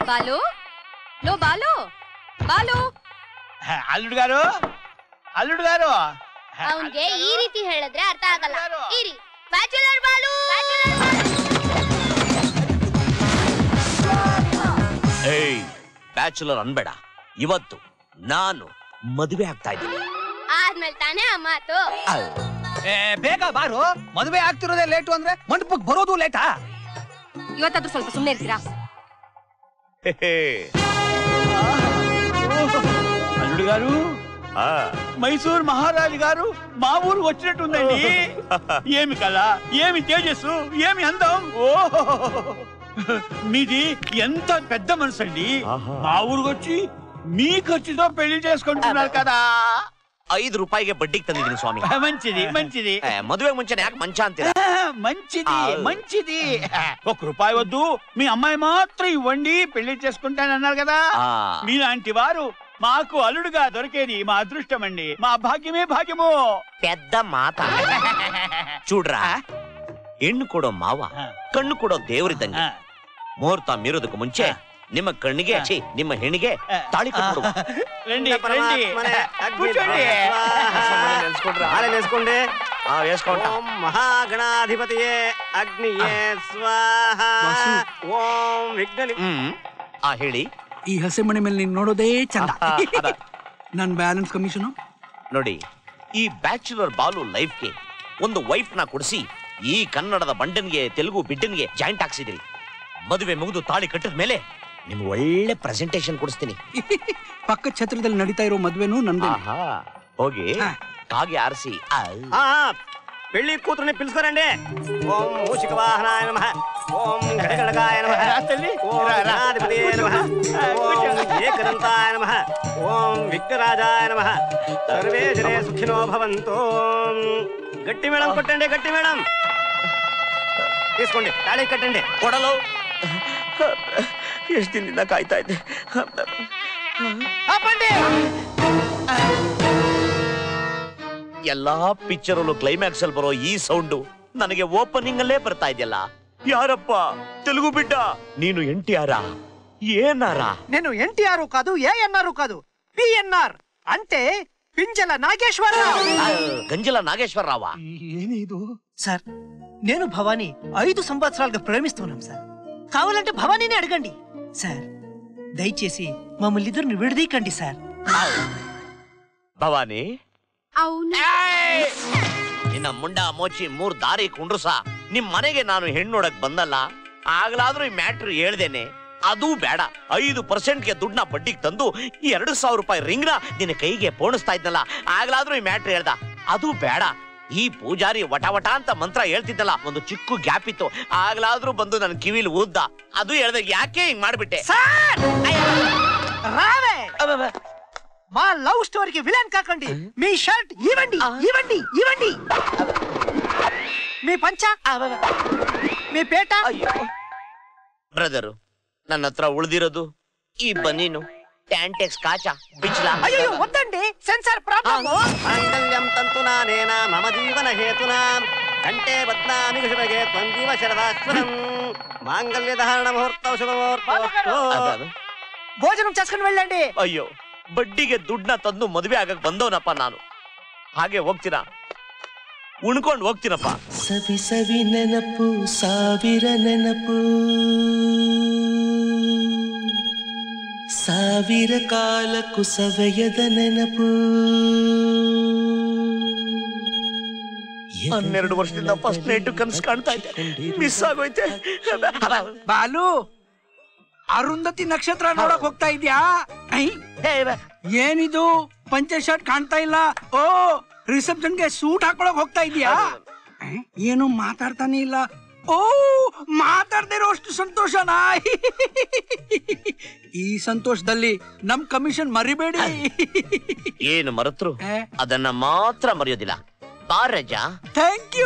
Balu low Balu Balu ಅಲ್లుడు గారు ಅಲ್లుడు గారు ಅವನ್ಗೆ ಈ ರೀತಿ ಹೇಳಿದ್ರೆ ಅರ್ಥ ಆಗಲ್ಲ. ಇರಿ ಬ್ಯಾಚುಲರ್ ಬಾಲು ಏಯ್ ಬ್ಯಾಚುಲರ್ ಅನ್ಬೇಡ. ಇವತ್ತು ನಾನು ಮದುವೆ ಆಗ್ತಾ ಇದ್ದೀನಿ. ಆದ್ಮೇಲೆ ತಾನೇ ಆ ಮಾತು. ಬೇಗ ಬಾರು. ಮದುವೆ ಆಗ್ತಿರೋದೇ ಲೇಟು ಅಂದ್ರೆ ಮಂಟಪಕ್ಕೆ ಬರೋದು ಲೇಟಾ? ಇವತ್ತಾದ್ರೂ ಸ್ವಲ್ಪ ಸುಮ್ಮನೆ ಇರ್ತೀರಾ? అల్లుడు గారు మైసూర్ మహారాజు గారు మా ఊరు వచ్చినట్టుందండి. ఏమి కళ, ఏమి తేజస్సు, ఏమి అందం. ఓహో మీది ఎంత పెద్ద మనసు అండి. మా ఊరికి వచ్చి మీ ఖర్చుతో పెళ్లి చేసుకుంటున్నారు కదా. 5 ರೂಪಾಯಿಗೆ ಬಡ್ಡಿಗೆ ತಂದಿದ್ದೀನಿ ಸ್ವಾಮಿ. మంచిది మంచిది. ಮದುವೆಗೆ ಮುಂಚೆ ಯಾಕೆ ಮಂಚ ಅಂತೀರಾ? మంచిది మంచిది. 1 రూపాయి వద్దు, మీ అమ్మాయి మాత్రం ఇవ్వండి, పెళ్లి చేసుకుంటానన్నారు కదా. మీలాంటి వారు మాకు అల్లుడుగా దొరికేది మా అదృష్టం అండి, మా భాగ్యమే భాగ్యము. పెద్ద మాట చూಡ್ರಾ, ಹೆಣ್ಣು ಕೊಡೋ ಮಾವ ಕಣ್ಣು ಕೊಡೋ ದೇವರಿದ್ದಂಗೆ. ಮುಹೂರ್ತ ಮೀರೋದಕ್ಕೆ ಮುಂಚೆ ನಿಮ್ಮ ಕಣ್ಣಿಗೆ ನಿಮ್ಮ ಹೆಣ್ಣಿಗೆ ತಾಳಿ ಕಟ್ಬಿಡು. ಓಂ ಮಹಾಗಣಾಧಿಪತಿಯೇ ಅಗ್ನಿಯೇ ಸ್ವಾಹ. ಓಂ ವಿಘ್ನ. ಹೇಳಿ. ಈ ಹಸೆ ಮನೆ ಮೇಲೆ ನೀನ್ ನೋಡೋದೇ ಚಂದ. ನನ್ ಬ್ಯಾಲೆನ್ಸ್ ಕಮಿಷನ್ ನೋಡಿ. ಈ ಬ್ಯಾಚುಲರ್ ಬಾಲು ಲೈಫ್ಗೆ ಒಂದು ವೈಫ್ ನ ಕೊಡಿಸಿ ಈ ಕನ್ನಡದ ಬಂಡನ್ಗೆ ತೆಲುಗು ಬಿಡ್ಡನ್ಗೆ ಜಾಯಿಂಟ್ ಹಾಕ್ಸಿದ್ರಿ. ಮದುವೆ ಮುಗಿದು ತಾಳಿ ಕಟ್ಟಿದ ಮೇಲೆ ನಿಮ್ಗೆ ಒಳ್ಳೆ ಪ್ರೆಸೆಂಟೇಶನ್ ಕೊಡಿಸ್ತೀನಿ. ಪಕ್ಕ ಛತ್ರದಲ್ಲಿ ನಡೀತಾ ಇರೋ ಮದ್ವೆನೂ ನಂದು. ಹೋಗಿ ಕಾಗೆ ಆರಿಸಿ పెళ్లి కూతురుని పిలుచుకోరండి. ఓం మూషిక వాహనాయ నమః. ఓం ఘటగడకాయ నమః. ఓం గణాధిపతయే నమః. ఓం ఏకదంతాయ నమః. ఓం విఘ్నరాజాయ నమః. సర్వే జనే సుఖినో భవంతు. గట్టి మేళం కొట్టండి, గట్టి మేళం తీసుకోండి, తాళి కట్టండి. ಕೊಡಲು ಎಷ್ಟು ದಿನದಿಂದ ಕಾಯ್ತಾ ಇದ್ದೆ. ಎಲ್ಲಾ ಪಿಕ್ಚರಲ್ಲೂ ಕ್ಲೈಮ್ಯಾಕ್ಸ್ ಅಲ್ಲಿ ಬರೋ ಈ ಸೌಂಡು ನನಗೆ ಓಪನಿಂಗ್ ಅಲ್ಲೇ ಬರ್ತಾ ಇದೆಯಲ್ಲ. ಯಾರಪ್ಪ తెలుగు బిడ్డ? ನೀನು NTR ఏఎన్ఆర్? నేను NTR కాదు, ఏఎన్ఆర్ కాదు, పిఎన్ఆర్ అంటే పింజల నాగేశ్వరరావు. గంజల నాగేశ్వరరావా? ఏనిదు సార్, నేను భవానీ 5 సంవత్సరాలుగా ప్రేమిస్తున్నాం సార్. కావాలంటే భవానీని అడగండి సార్. దయచేసి మమ్మల్ని ఇద్దరిని విడదీయకండి సార్. ಭವಾನಿ, అవును. ನಿನ್ನ ಮುಂಡ ಮೋಚಿ 3 ದಾರಿ ಕುಂಡ್ರಸ. ನಿಮ್ ಮನೆಗೆ ನಾನು ಹೆಣ್ಣೋಡಕ್ ಬಂದಲ್ಲ, ಆಗ್ಲಾದ್ರೂ ಈ ಮ್ಯಾಟ್ರ್ ಹೇಳ್ದೇನೆ. ಅದು ಬೇಡ, 5%ಗೆ ದುಡ್ಡನ್ನ ಬಡ್ಡಿಗೆ ತಂದು 2,000 ರೂಪಾಯಿ ರಿಂಗ್ನ ನಿನ್ನ ಕೈಗೆ ಪೋಣಿಸ್ತಾ ಇದ್ನಲ್ಲ, ಆಗ್ಲಾದ್ರೂ ಈ ಮ್ಯಾಟ್ರ್ ಹೇಳ್ದ. ಅದು ಬೇಡ, ಈ ಪೂಜಾರಿ ವಟ ವಟ ಅಂತ ಮಂತ್ರ ಹೇಳ್ತಿದ್ದಲ್ಲ, ಒಂದು ಚಿಕ್ಕ ಗ್ಯಾಪ್ ಇತ್ತು, ಆಗ್ಲಾದ್ರೂ ಬಂದು ನನ್ನ ಕಿವಿಲಿ ಊದ್ದ. ಅದು ಹೇಳ್ದೆ, ಯಾಕೆ ಹಿಂಗ್ ಮಾಡ್ಬಿಟ್ಟೆ? మా లవ్ స్టోరీకి విలన్ కాకండి. మీ షర్ట్ ఇవ్వండి, ఇవ్వండి, ఇవ్వండి. మీ పంచ, మీ పేట. ಬ್ರದರು, ನನ್ನ ಹತ್ರ ಉಳಿದಿರೋದು ಈ ಬನೀನು, ಟ್ಯಾಂಟೆಕ್ಸ್, ಕಾಚ, ಬಿಚ್ಲ. ಅಯ್ಯೋ ವದ್ದಂడి, ಸೆನ್ಸಾರ್ ಪ್ರಾಬ್ಲಮ್. ಮಾಂಗಲ್ಯಂ ತಂತುನಾನೇನ ಮಮ ಜೀವನ ಹೇತುನಾ ಕಂಠೆ ಬದ್ನಾಮಿ ಶುಭಗೆ ತ್ವಂಜೀವ ಶರದಾಸ್ವರಂ ಮಾಂಗಲ್ಯ ಧಾರಣ ಮುಹೂರ್ತ ಶುಭ ಮುಹೂರ್ತ. భోజనం చేసుకుని వెళ్ళండి. ಅಯ್ಯೋ, ಬಡ್ಡಿಗೆ ದುಡ್ಡನ್ನ ತಂದು ಮದುವೆ ಆಗಕ್ ಬಂದವನಪ್ಪ ನಾನು. ಹಾಗೆ ಹೋಗ್ತೀರಾ? ಉಣ್ಕೊಂಡು ಹೋಗ್ತೀನಪ್ಪ. ಸವಿ ಸವಿ ನೆನಪು, ಸಾವಿರ ನೆನಪು, ಸಾವಿರ ಕಾಲಕ್ಕೂ ಸವೆಯದ ನೆನಪು. 12 ವರ್ಷದಿಂದ ಫಸ್ಟ್ ನೈಟ್ ಕನ್ಸು ಕಾಣ್ತಾ ಇದ್ದೆ, ಮಿಸ್ ಆಗೋಯ್ತೆ. ಬಾಲು, ಅರುಂಧತಿ ನಕ್ಷತ್ರ ನೋಡಕ್ ಹೋಗ್ತಾ ಇದ್ಯಾ? ಏನಿದು ಪಂಚೆ ಶರ್ಟ್ ಕಾಣ್ತಾ ಇಲ್ಲ? ಓ, ರಿಸೆಪ್ಷನ್ಗೆ ಸೂಟ್ ಹಾಕೊಳಕ್ ಹೋಗ್ತಾ ಇದ್ಯಾ? ಏನು ಮಾತಾಡ್ತಾನೆ ಇಲ್ಲ. ಓ, ಮಾತಾಡ್ದಿರೋ ಅಷ್ಟು ಸಂತೋಷನಾ? ಈ ಸಂತೋಷದಲ್ಲಿ ನಮ್ ಕಮಿಷನ್ ಮರಿಬೇಡಿ. ಏನು ಮರೆತ್ರು ಅದನ್ನ ಮಾತ್ರ ಮರೆಯೋದಿಲ್ಲ. ಬಾರಜ. Thank you.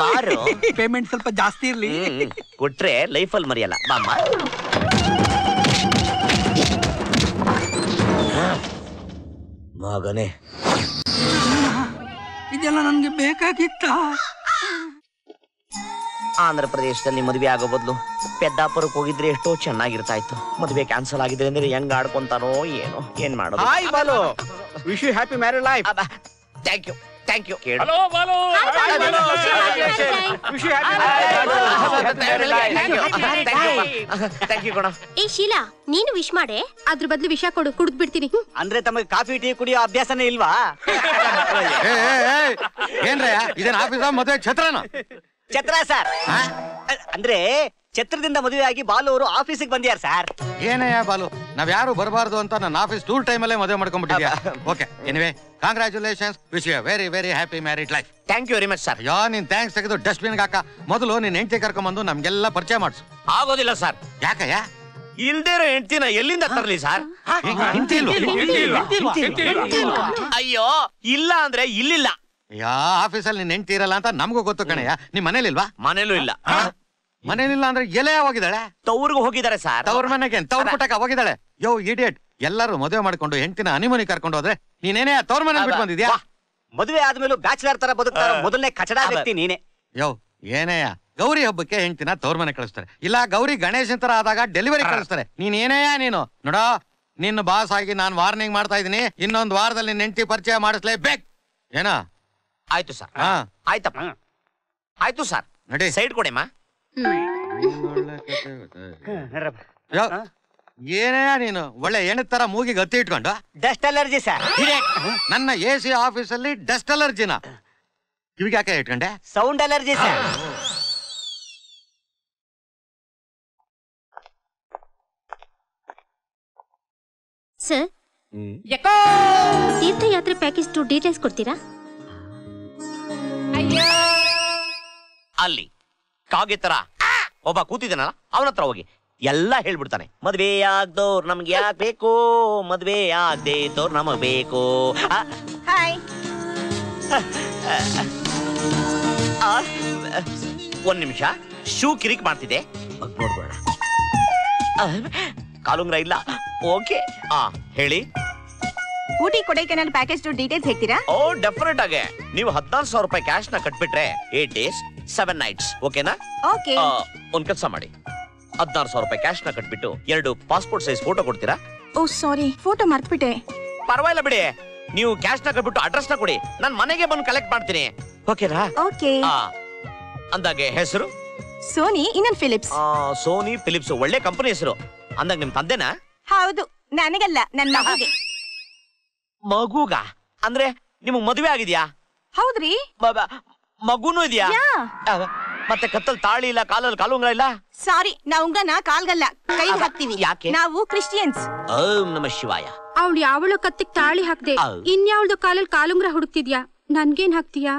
ಪೇಮೆಂಟ್ ಸ್ವಲ್ಪ ಜಾಸ್ತಿ ಇರ್ಲಿ. ಕೊಟ್ರೆ ಲೈಫಲ್ಲಿ ಮರೆಯಲ್ಲ. ಬಾಮ್ಮ. ಮಗನೇ, ಇದೆಲ್ಲ ನನ್ಗೆ ಬೇಕಾಗಿತ್ತ? ಆಂಧ್ರ ಪ್ರದೇಶದಲ್ಲಿ ಮದುವೆ ಆಗೋ ಬದಲು ಪೆದ್ದಾಪುರಕ್ಕೆ ಹೋಗಿದ್ರೆ ಎಷ್ಟೋ ಚೆನ್ನಾಗಿರ್ತಾ ಇತ್ತು. ಮದುವೆ ಕ್ಯಾನ್ಸಲ್ ಆಗಿದೆ ಅಂದ್ರೆ ಹೆಂಗ್ ಆಡ್ಕೊಂತಾನೋ ಏನೋ, ಏನ್ ಮಾಡೋದು. Hi Balu, wish you happy married life. Thank you thank you. Thank you ಕಣ. ಏ ಶೀಲಾ, ನೀನು ವಿಶ್ ಮಾಡೆ. ಅದ್ರ ಬದಲು ವಿಷ ಕೊಡು, ಕುಡಿದ್ ಬಿಡ್ತೀನಿ. ಅಂದ್ರೆ ತಮಗೆ ಕಾಫಿ ಟೀ ಕುಡಿಯೋ ಅಭ್ಯಾಸನೇ ಇಲ್ವಾ? ಏನ್ರಯ್ಯ ಇದೇನ್ ಆಫೀಸ ಮದುವೆ ಛತ್ರನ? ಛತ್ರ ಸರ್, ಅಂದ್ರೆ ಛತ್ರದಿಂದ ಮದುವೆ ಆಗಿ ಬಾಲು ಅವರು ಆಫೀಸಿಗೆ ಬಂದಿಯಾರ ಸರ್. ಏನಯ್ಯ ಬಾಲು, ನಾವ್ ಯಾರು ಬರಬಾರ್ದು ಅಂತ ನನ್ನ ಆಫೀಸ್ ಟೂರ್ ಟೈಮ್ ಅಲ್ಲೇ ಮದುವೆ ಮಾಡ್ಕೊಂಡ್ಬಿಟ್ಟಿದ್ಯಾ? Okay, anyway congratulations, wish you very very happy married life. Thank you very much sir. ಅಯ್ಯೋ, ನೀನ್ ಥ್ಯಾಂಕ್ಸ್ ತೆಗೆದು ಡಸ್ಟ್ಬಿನ್ ಹಾಕ. ಮೊದಲು ನಿನ್ ಹೆಂಡತಿ ಕರ್ಕೊಂಡ್ಬಂದು ನಮ್ಗೆಲ್ಲ ಪರಿಚಯ ಮಾಡಿಸು. ಆಗೋದಿಲ್ಲ ಸರ್. ಯಾಕಯ್ಯ? ಇಲ್ದೇ ಇರೋ ಹೆಂಡ್ತಿನ ಎಲ್ಲಿಂದ ತರಲಿ ಸರ್? ಅಯ್ಯೋ, ಇಲ್ಲ ಅಂದ್ರೆ ಇಲ್ಲಿಲ್ಲ. ಯಾ ಆಫೀಸಲ್ಲಿ ನಿನ್ ಹೆಂಡತಿ ಇರಲ್ಲ ಅಂತ ನಮಗೂ ಗೊತ್ತು ಕಣಯ್ಯ. ನಿಮ್ ಮನೇಲಿಲ್ವಾ? ಮನೇಲೂ ಇಲ್ಲ. ಮನೇಲಿಲ್ಲ ಅಂದ್ರೆ ಎಲೆ ಹೋಗಿದ್ದಾಳೆ? ತವ್ರಿಗೂ ಹೋಗಿದ್ದಾರೆ ಸರ್. ತವ್ರ ಮನೆಗೆ ತವ್ರ ಪುಟ್ಟಕ್ಕೆ ಹೋಗಿದ್ದಾಳೆ. ಯೋ ಇಡಿಯಟ್, ಎಲ್ಲರೂ ಮದುವೆ ಮಾಡ್ಕೊಂಡು ಹೆಂಡತಿನ ಹನಿಮೂನಿ ಕರ್ಕೊಂಡು ಹೋದ್ರೆ ನೀನೇನೇ ತವ್ರ ಮನೆ ಬಿಟ್ಟು ಬಂದಿದ್ಯಾ? ಮದುವೆ ಆದ್ಮೇಲೂ ಬ್ಯಾಚುಲರ್ ತರ ಬದುಕ್ತಾರ ಮೊದಲನೇ ಕಚಡ ವ್ಯಕ್ತಿ ನೀನೆ. ಯೋ ಏನೇಯ, ಗೌರಿ ಹಬ್ಬಕ್ಕೆ ಹೆಂಡತಿನ ತವ್ರ ಮನೆ ಕಳಿಸ್ತಾರೆ, ಇಲ್ಲ ಗೌರಿ ಗಣೇಶನ್ ತರ ಆದಾಗ ಡೆಲಿವರಿ ಕಳಿಸ್ತಾರೆ. ನೀನ್ ಏನೇಯ ನೀನು ನೋಡೋ, ನಿನ್ನ ಬಾಸ್ ಆಗಿ ನಾನು ವಾರ್ನಿಂಗ್ ಮಾಡ್ತಾ ಇದೀನಿ. ಇನ್ನೊಂದು ವಾರದಲ್ಲಿ ನಿನ್ನ ಹೆಂಡತಿ ಪರಿಚಯ ಮಾಡಿಸ್ಲೇಬೇಕು. ಏನಾ? ಆಯ್ತು ಸರ್. ಆಯ್ತಪ್ಪ, ಆಯ್ತು ಸರ್. ನಡಿ ಸೈಡ್ ಕೊಡೆಮ್ಮ. ಏನೇಯ ನೀನು ಒಳ್ಳೆ ಎಣ್ಣೆ ತರ ಮೂಗಿಗೆ ಹತ್ತಿ ಇಟ್ಕೊಂಡು. Dust allergy sir. ನನ್ನ AC ಆಫೀಸಲ್ಲಿ ಡಸ್ಟ್ ಅಲರ್ಜಿನ ಇವಾಗ ಯಾಕೆ ಇಟ್ಕೊಂಡೆ? Sound allergy sir. ಸರ್, ತೀರ್ಥಯಾತ್ರೆ ಪ್ಯಾಕೇಜ್ ಡೀಟೇಲ್ಸ್ ಕೊಡ್ತೀರಾ? ಅಲ್ಲಿ ಕಾಗೆ ತರ ಒಬ್ಬ ಕೂತಿದ್ದಾನಲ್ಲ, ಅವನ ಹತ್ರ ಹೋಗಿ ಎಲ್ಲ ಹೇಳ್ಬಿಡ್ತಾನೆ. ಮದ್ವೆ ಆಗ್ದೋರ್ ನಮ್ಗೆ ಯಾಕೆ ಬೇಕು, ಮದ್ವೆ ಆಗದೆ ಇದ್ದೋರ್ ನಮಗ್ ಬೇಕು. ಒಂದ್ ನಿಮಿಷ, ಶೂ ಕಿರಿಕ್ ಮಾಡ್ತಿದೆ, ನೋಡ್ಬೇಡ. ಕಾಲುಂಗ್ರ ಇಲ್ಲ. ಓಕೆ, ಹೇಳಿ. ಊಟಿ ಕೊಡೈಕೆನಾಲ್ ಪ್ಯಾಕೇಜ್ ಡೀಟೇಲ್ಸ್ ಹೇಳ್ತೀರಾ? ಓ ಡೆಫಿನೆಟ್ ಆಗಿ. ನೀವು 14,000 ರೂಪಾಯಿ ಕ್ಯಾಶ್ ನ ಕಟ್ಬಿಟ್ರೆ 8 days 7 nights. ಓಕೆನಾ? ಓಕೆ. ಒಂದ್ ಕೆಲಸ ಮಾಡಿ, 14,000 ರೂಪಾಯಿ ಕ್ಯಾಶ್ ನ ಕಟ್ಬಿಟ್ಟು 2 ಪಾಸ್ಪೋರ್ಟ್ ಸೈಜ್ ಫೋಟೋ ಕೊಡ್ತೀರಾ? ಓ ಸಾರಿ, ಫೋಟೋ ಮರ್ತ್ಬಿಟ್ಟೆ. ಪರವಾಗಿಲ್ಲ ಬಿಡಿ, ನೀವು ಕ್ಯಾಶ್ ನ ಕಟ್ಬಿಟ್ಟು ಅಡ್ರೆಸ್ ನ ಕೊಡಿ, ನಾನ್ ಮನೆಗೆ ಬಂದು ಕಲೆಕ್ಟ್ ಮಾಡ್ತೀನಿ. ಓಕೆನಾ? ಓಕೆ. ಅಂದಾಗೆ ಹೆಸರು? ಸೋನಿ, ಇನ್ನೊಂದು ಫಿಲಿಪ್ಸ್. ಸೋನಿ ಫಿಲಿಪ್ಸ್, ಒಳ್ಳೆ ಕಂಪನಿ ಹೆಸರು. ಅಂದಾಗ ನಿಮ್ ತಂದೆನಾ? ಹೌದು, ನನಗಲ್ಲ, ನನ್ನ ಮಗುಗೆ. ಮಗುಗ ಅಂದ್ರೆ ನಿಮಗ್ ಮದುವೆ ಆಗಿದ್ಯಾ? ಹೌದ್ರಿ. ಮಗುನೂ ಇದೆಯಾ? ಮತ್ತೆ ಕತ್ತಲ್ ತಾಳಿ ಇಲ್ಲ, ಕಾಲಲ್ಲಿ ಕಾಲುಂಗ್ರ ಇಲ್ಲ? ಸಾರಿ, ನಾವು ಉಂಗ್ರನ ಕಾಲ್ಗಲ್ಲ ಕೈ ಹಾಕ್ತಿವಿ. ಯಾಕೆ? ನಾವು ಕ್ರಿಶ್ಚಿಯನ್ಸ್. ಓಂ ನಮಃ ಶಿವಾಯ. ಅವಳು ಯಾವಳು ಕತ್ತಿಗೆ ತಾಳಿ ಹಾಕ್ದೆ, ಇನ್ಯಾವಳ್ದು ಕಾಲಲ್ಲಿ ಕಾಲುಂಗ್ರ ಹುಡುಕ್ತಿದ್ಯಾ? ನನ್ಗೇನ್ ಹಾಕ್ತೀಯಾ?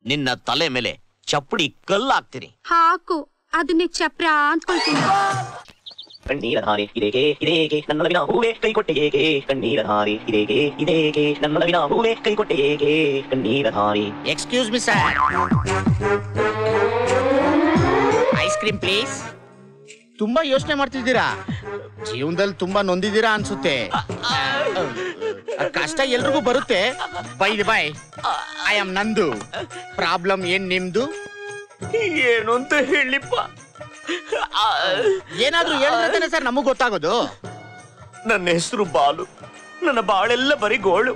ನಿನ್ನ ತಲೆ ಮೇಲೆ ಚಪ್ಪಡಿ ಕಲ್ಲು ಹಾಕ್ತೀನಿ. ಹಾಕು, ಅದನ್ನೇ ಚಪ್ರ ಅಂದ್ಕೊಳ್ತೀನಿ. ಕಣ್ಣೀರ ಧಾರೆ ಇದೇಕೆ ಇದೇಕೆ ನನ್ನ ನವಿನ ಹೂವೆ ಕೈ ಕೊಟ್ಟೆ ಏಕೆ, ಕಣ್ಣೀರ ಧಾರೆ ಇದೇಕೆ ಇದೇಕೆ ನನ್ನ ನವಿನ ಹೂವೆ ಕೈ ಕೊಟ್ಟೆ ಏಕೆ, ಕಣ್ಣೀರ ಧಾರೆ. Excuse me sir, ice cream please. ತುಂಬಾ ಯೋಚನೆ ಮಾಡ್ತಿದ್ದೀರಾ, ಜೀವನದಲ್ಲಿ ತುಂಬಾ ನೊಂದಿದ್ದೀರಾ ಅನ್ಸುತ್ತೆ. ಕಷ್ಟ ಎಲ್ರಿಗೂ ಬರುತ್ತೆ. ಬೈ ಐ ಆಮ್ ನಂದು. ಪ್ರಾಬ್ಲಮ್ ಏನ್ ನಿಮ್ದು? ಏನು ಅಂತ ಹೇಳಿಪ್ಪ? ಏನಾದ್ರೂ ಹೇಳಿದ್ರೆ ಸರ್ ನಮಗ್ ಗೊತ್ತಾಗೋದು. ನನ್ನ ಹೆಸರು ಬಾಲು, ನನ್ನ ಬಾಳೆಲ್ಲ ಬರೀ ಗೋಳು.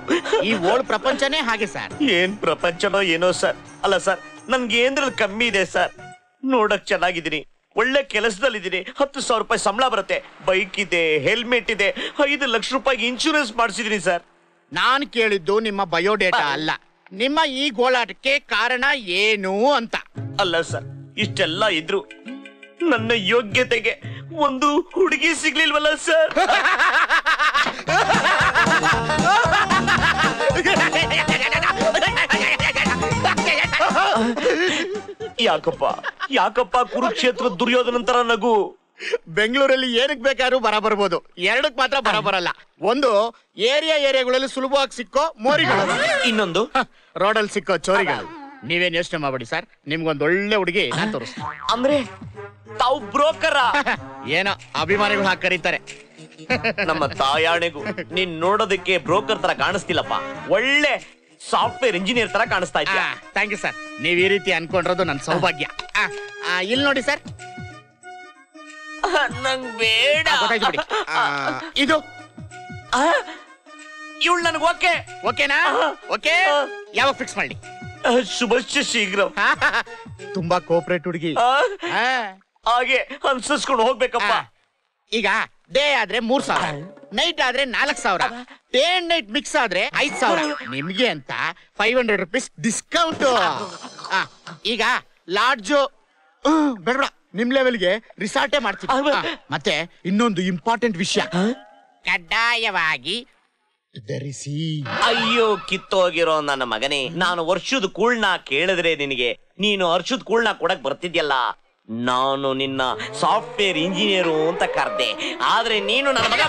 ಈ ಓಳ್ ಪ್ರಪಂಚನೇ ಹಾಗೆ ಸರ್. ಏನ್ ಪ್ರಪಂಚನೋ ಏನೋ ಸರ್. ಅಲ್ಲ ಸರ್, ನನ್ಗೆ ಏನ್ರಲ್ಲಿ ಕಮ್ಮಿ ಇದೆ ಸರ್. ನೋಡಕ್ ಚೆನ್ನಾಗಿದ್ದೀನಿ, ಒಳ್ಳೆ ಕೆಲಸದಲ್ಲಿದ್ದೀನಿ, 10,000 ರೂಪಾಯಿ ಸಂಬಳ ಬರುತ್ತೆ, ಬೈಕ್ ಇದೆ, ಹೆಲ್ಮೆಟ್ ಇದೆ, 5 ಲಕ್ಷ ರೂಪಾಯಿ ಇನ್ಶೂರೆನ್ಸ್ ಮಾಡಿಸಿದೀನಿ ಸರ್. ನಾನ್ ಕೇಳಿದ್ದು ನಿಮ್ಮ ಬಯೋಡೇಟಾ ಅಲ್ಲ, ನಿಮ್ಮ ಈ ಗೋಳಾಟಕ್ಕೆ ಕಾರಣ ಏನು ಅಂತ. ಅಲ್ಲ ಸರ್, ಇಷ್ಟೆಲ್ಲ ಇದ್ರು ನನ್ನ ಯೋಗ್ಯತೆಗೆ ಒಂದು ಹುಡುಗಿ ಸಿಗ್ಲಿಲ್ವಲ್ಲ ಸರ್. ಯಾಕಪ್ಪ ಕುರುಕ್ಷೇತ್ರ ದುರ್ಯೋಧನಂತರ ನಗು? ಬೆಂಗಳೂರಲ್ಲಿ ಏನಕ್ಕೆ ಬೇಕಾದ್ರೂ ಬರ್ಬೋದು, 2ಕ್ಕೆ ಮಾತ್ರ ಬರಲ್ಲ. ಒಂದು ಏರಿಯಾಗಳಲ್ಲಿ ಸುಲಭವಾಗಿ ಸಿಕ್ಕೋ ಮೋರಿಗಳು, ಇನ್ನೊಂದು ರೋಡಲ್ಲಿ ಸಿಕ್ಕೋ ಚೋರಿಗಳು. ನೀವೇನ್ ಯೋಚನೆ ಮಾಡ್ಬೇಡಿ ಸರ್, ನಿಮ್ಗೊಂದು ಒಳ್ಳೆ ಹುಡುಗಿ ನಾನು ತೋರಿಸ್ತೀನಿ. ಅಂದ್ರೆ ತಾವು ಬ್ರೋಕರ? ಏನೋ ಅಭಿಮಾನಿಗಳು ಹಾಕಿ ಕರೀತಾರೆ. ನಮ್ಮ ತಾಯಾಣೆಗೂ ನೀನ್ ನೋಡೋದಕ್ಕೆ ಬ್ರೋಕರ್ ತರ ಕಾಣಿಸ್ತಿಲ್ಲಪ್ಪ, ಒಳ್ಳೆ ಸಾಫ್ಟ್ವೇರ್ ಇಂಜಿನಿಯರ್ ತರ ಕಾಣಿಸ್ತಾ ಇದ್ಯಾ. ಥ್ಯಾಂಕ್ ಯು ಸರ್, ನೀವ್ ಈ ರೀತಿ ಅನ್ಕೊಂಡಿರೋದು ನನ್ನ ಸೌಭಾಗ್ಯ. ಇಲ್ಲಿ ನೋಡಿ ಸರ್. ನಂಗ್ ಬೇಡ. ಗೊತ್ತಾಯ್ತು ಬಿಡಿ. ಇದು ಇವಳು ನನ್ಗೆ ಓಕೆ. ಓಕೆನಾ? ಓಕೆ, ಯಾವಾಗ ಫಿಕ್ಸ್ ಮಾಡಿ? ಶುಭಶ್ಚ ಶೀಘ್ರ. ತುಂಬಾ ಕೋಪರೇಟ್ ಹುಡುಗಿ. ಹಾಗೆ ಅನ್ಸಿಸ್ಕೊಂಡು ಹೋಗ್ಬೇಕಪ್ಪ. ಈಗ ಡೇ ಆದ್ರೆ 3,000, ನೈಟ್ ಆದ್ರೆ 4,000, ಡೇ ಅಂಡ್ ನೈಟ್ ಮಿಕ್ಸ್ ಆದ್ರೆ 5,000. ನಿಮ್ಗೆ ಅಂತ 500 rupees ಡಿಸ್ಕೌಂಟ್. ಈಗ ಲಾಡ್ಜು ಬೇಡ, ನಿಮ್ ಲೆವೆಲ್ಗೆ ರಿಸಾರ್ಟೇ ಮಾಡ್ತೀವಿ. ಮತ್ತೆ ಇನ್ನೊಂದು ಇಂಪಾರ್ಟೆಂಟ್ ವಿಷಯ, ಕಡ್ಡಾಯವಾಗಿ ಧರಿಸಿ. ಅಯ್ಯೋ ಕಿತ್ತೋಗಿರೋ ನನ್ನ ಮಗನೇ, ನಾನು ವರ್ಷದ ಕೂಳ್ನ ಕೇಳಿದ್ರೆ ನಿನಗೆ ನೀನು ವರ್ಷದ ಕೂಳ್ನ ಕೊಡಕ್ ಬರ್ತಿದ್ಯಲ್ಲ. ನಾನು ನಿನ್ನ ಸಾಫ್ಟ್ವೇರ್ ಇಂಜಿನಿಯರು ಅಂತ ಕರ್ದೆ, ಆದ್ರೆ ನೀನು ನನ್ನ ಮಗ.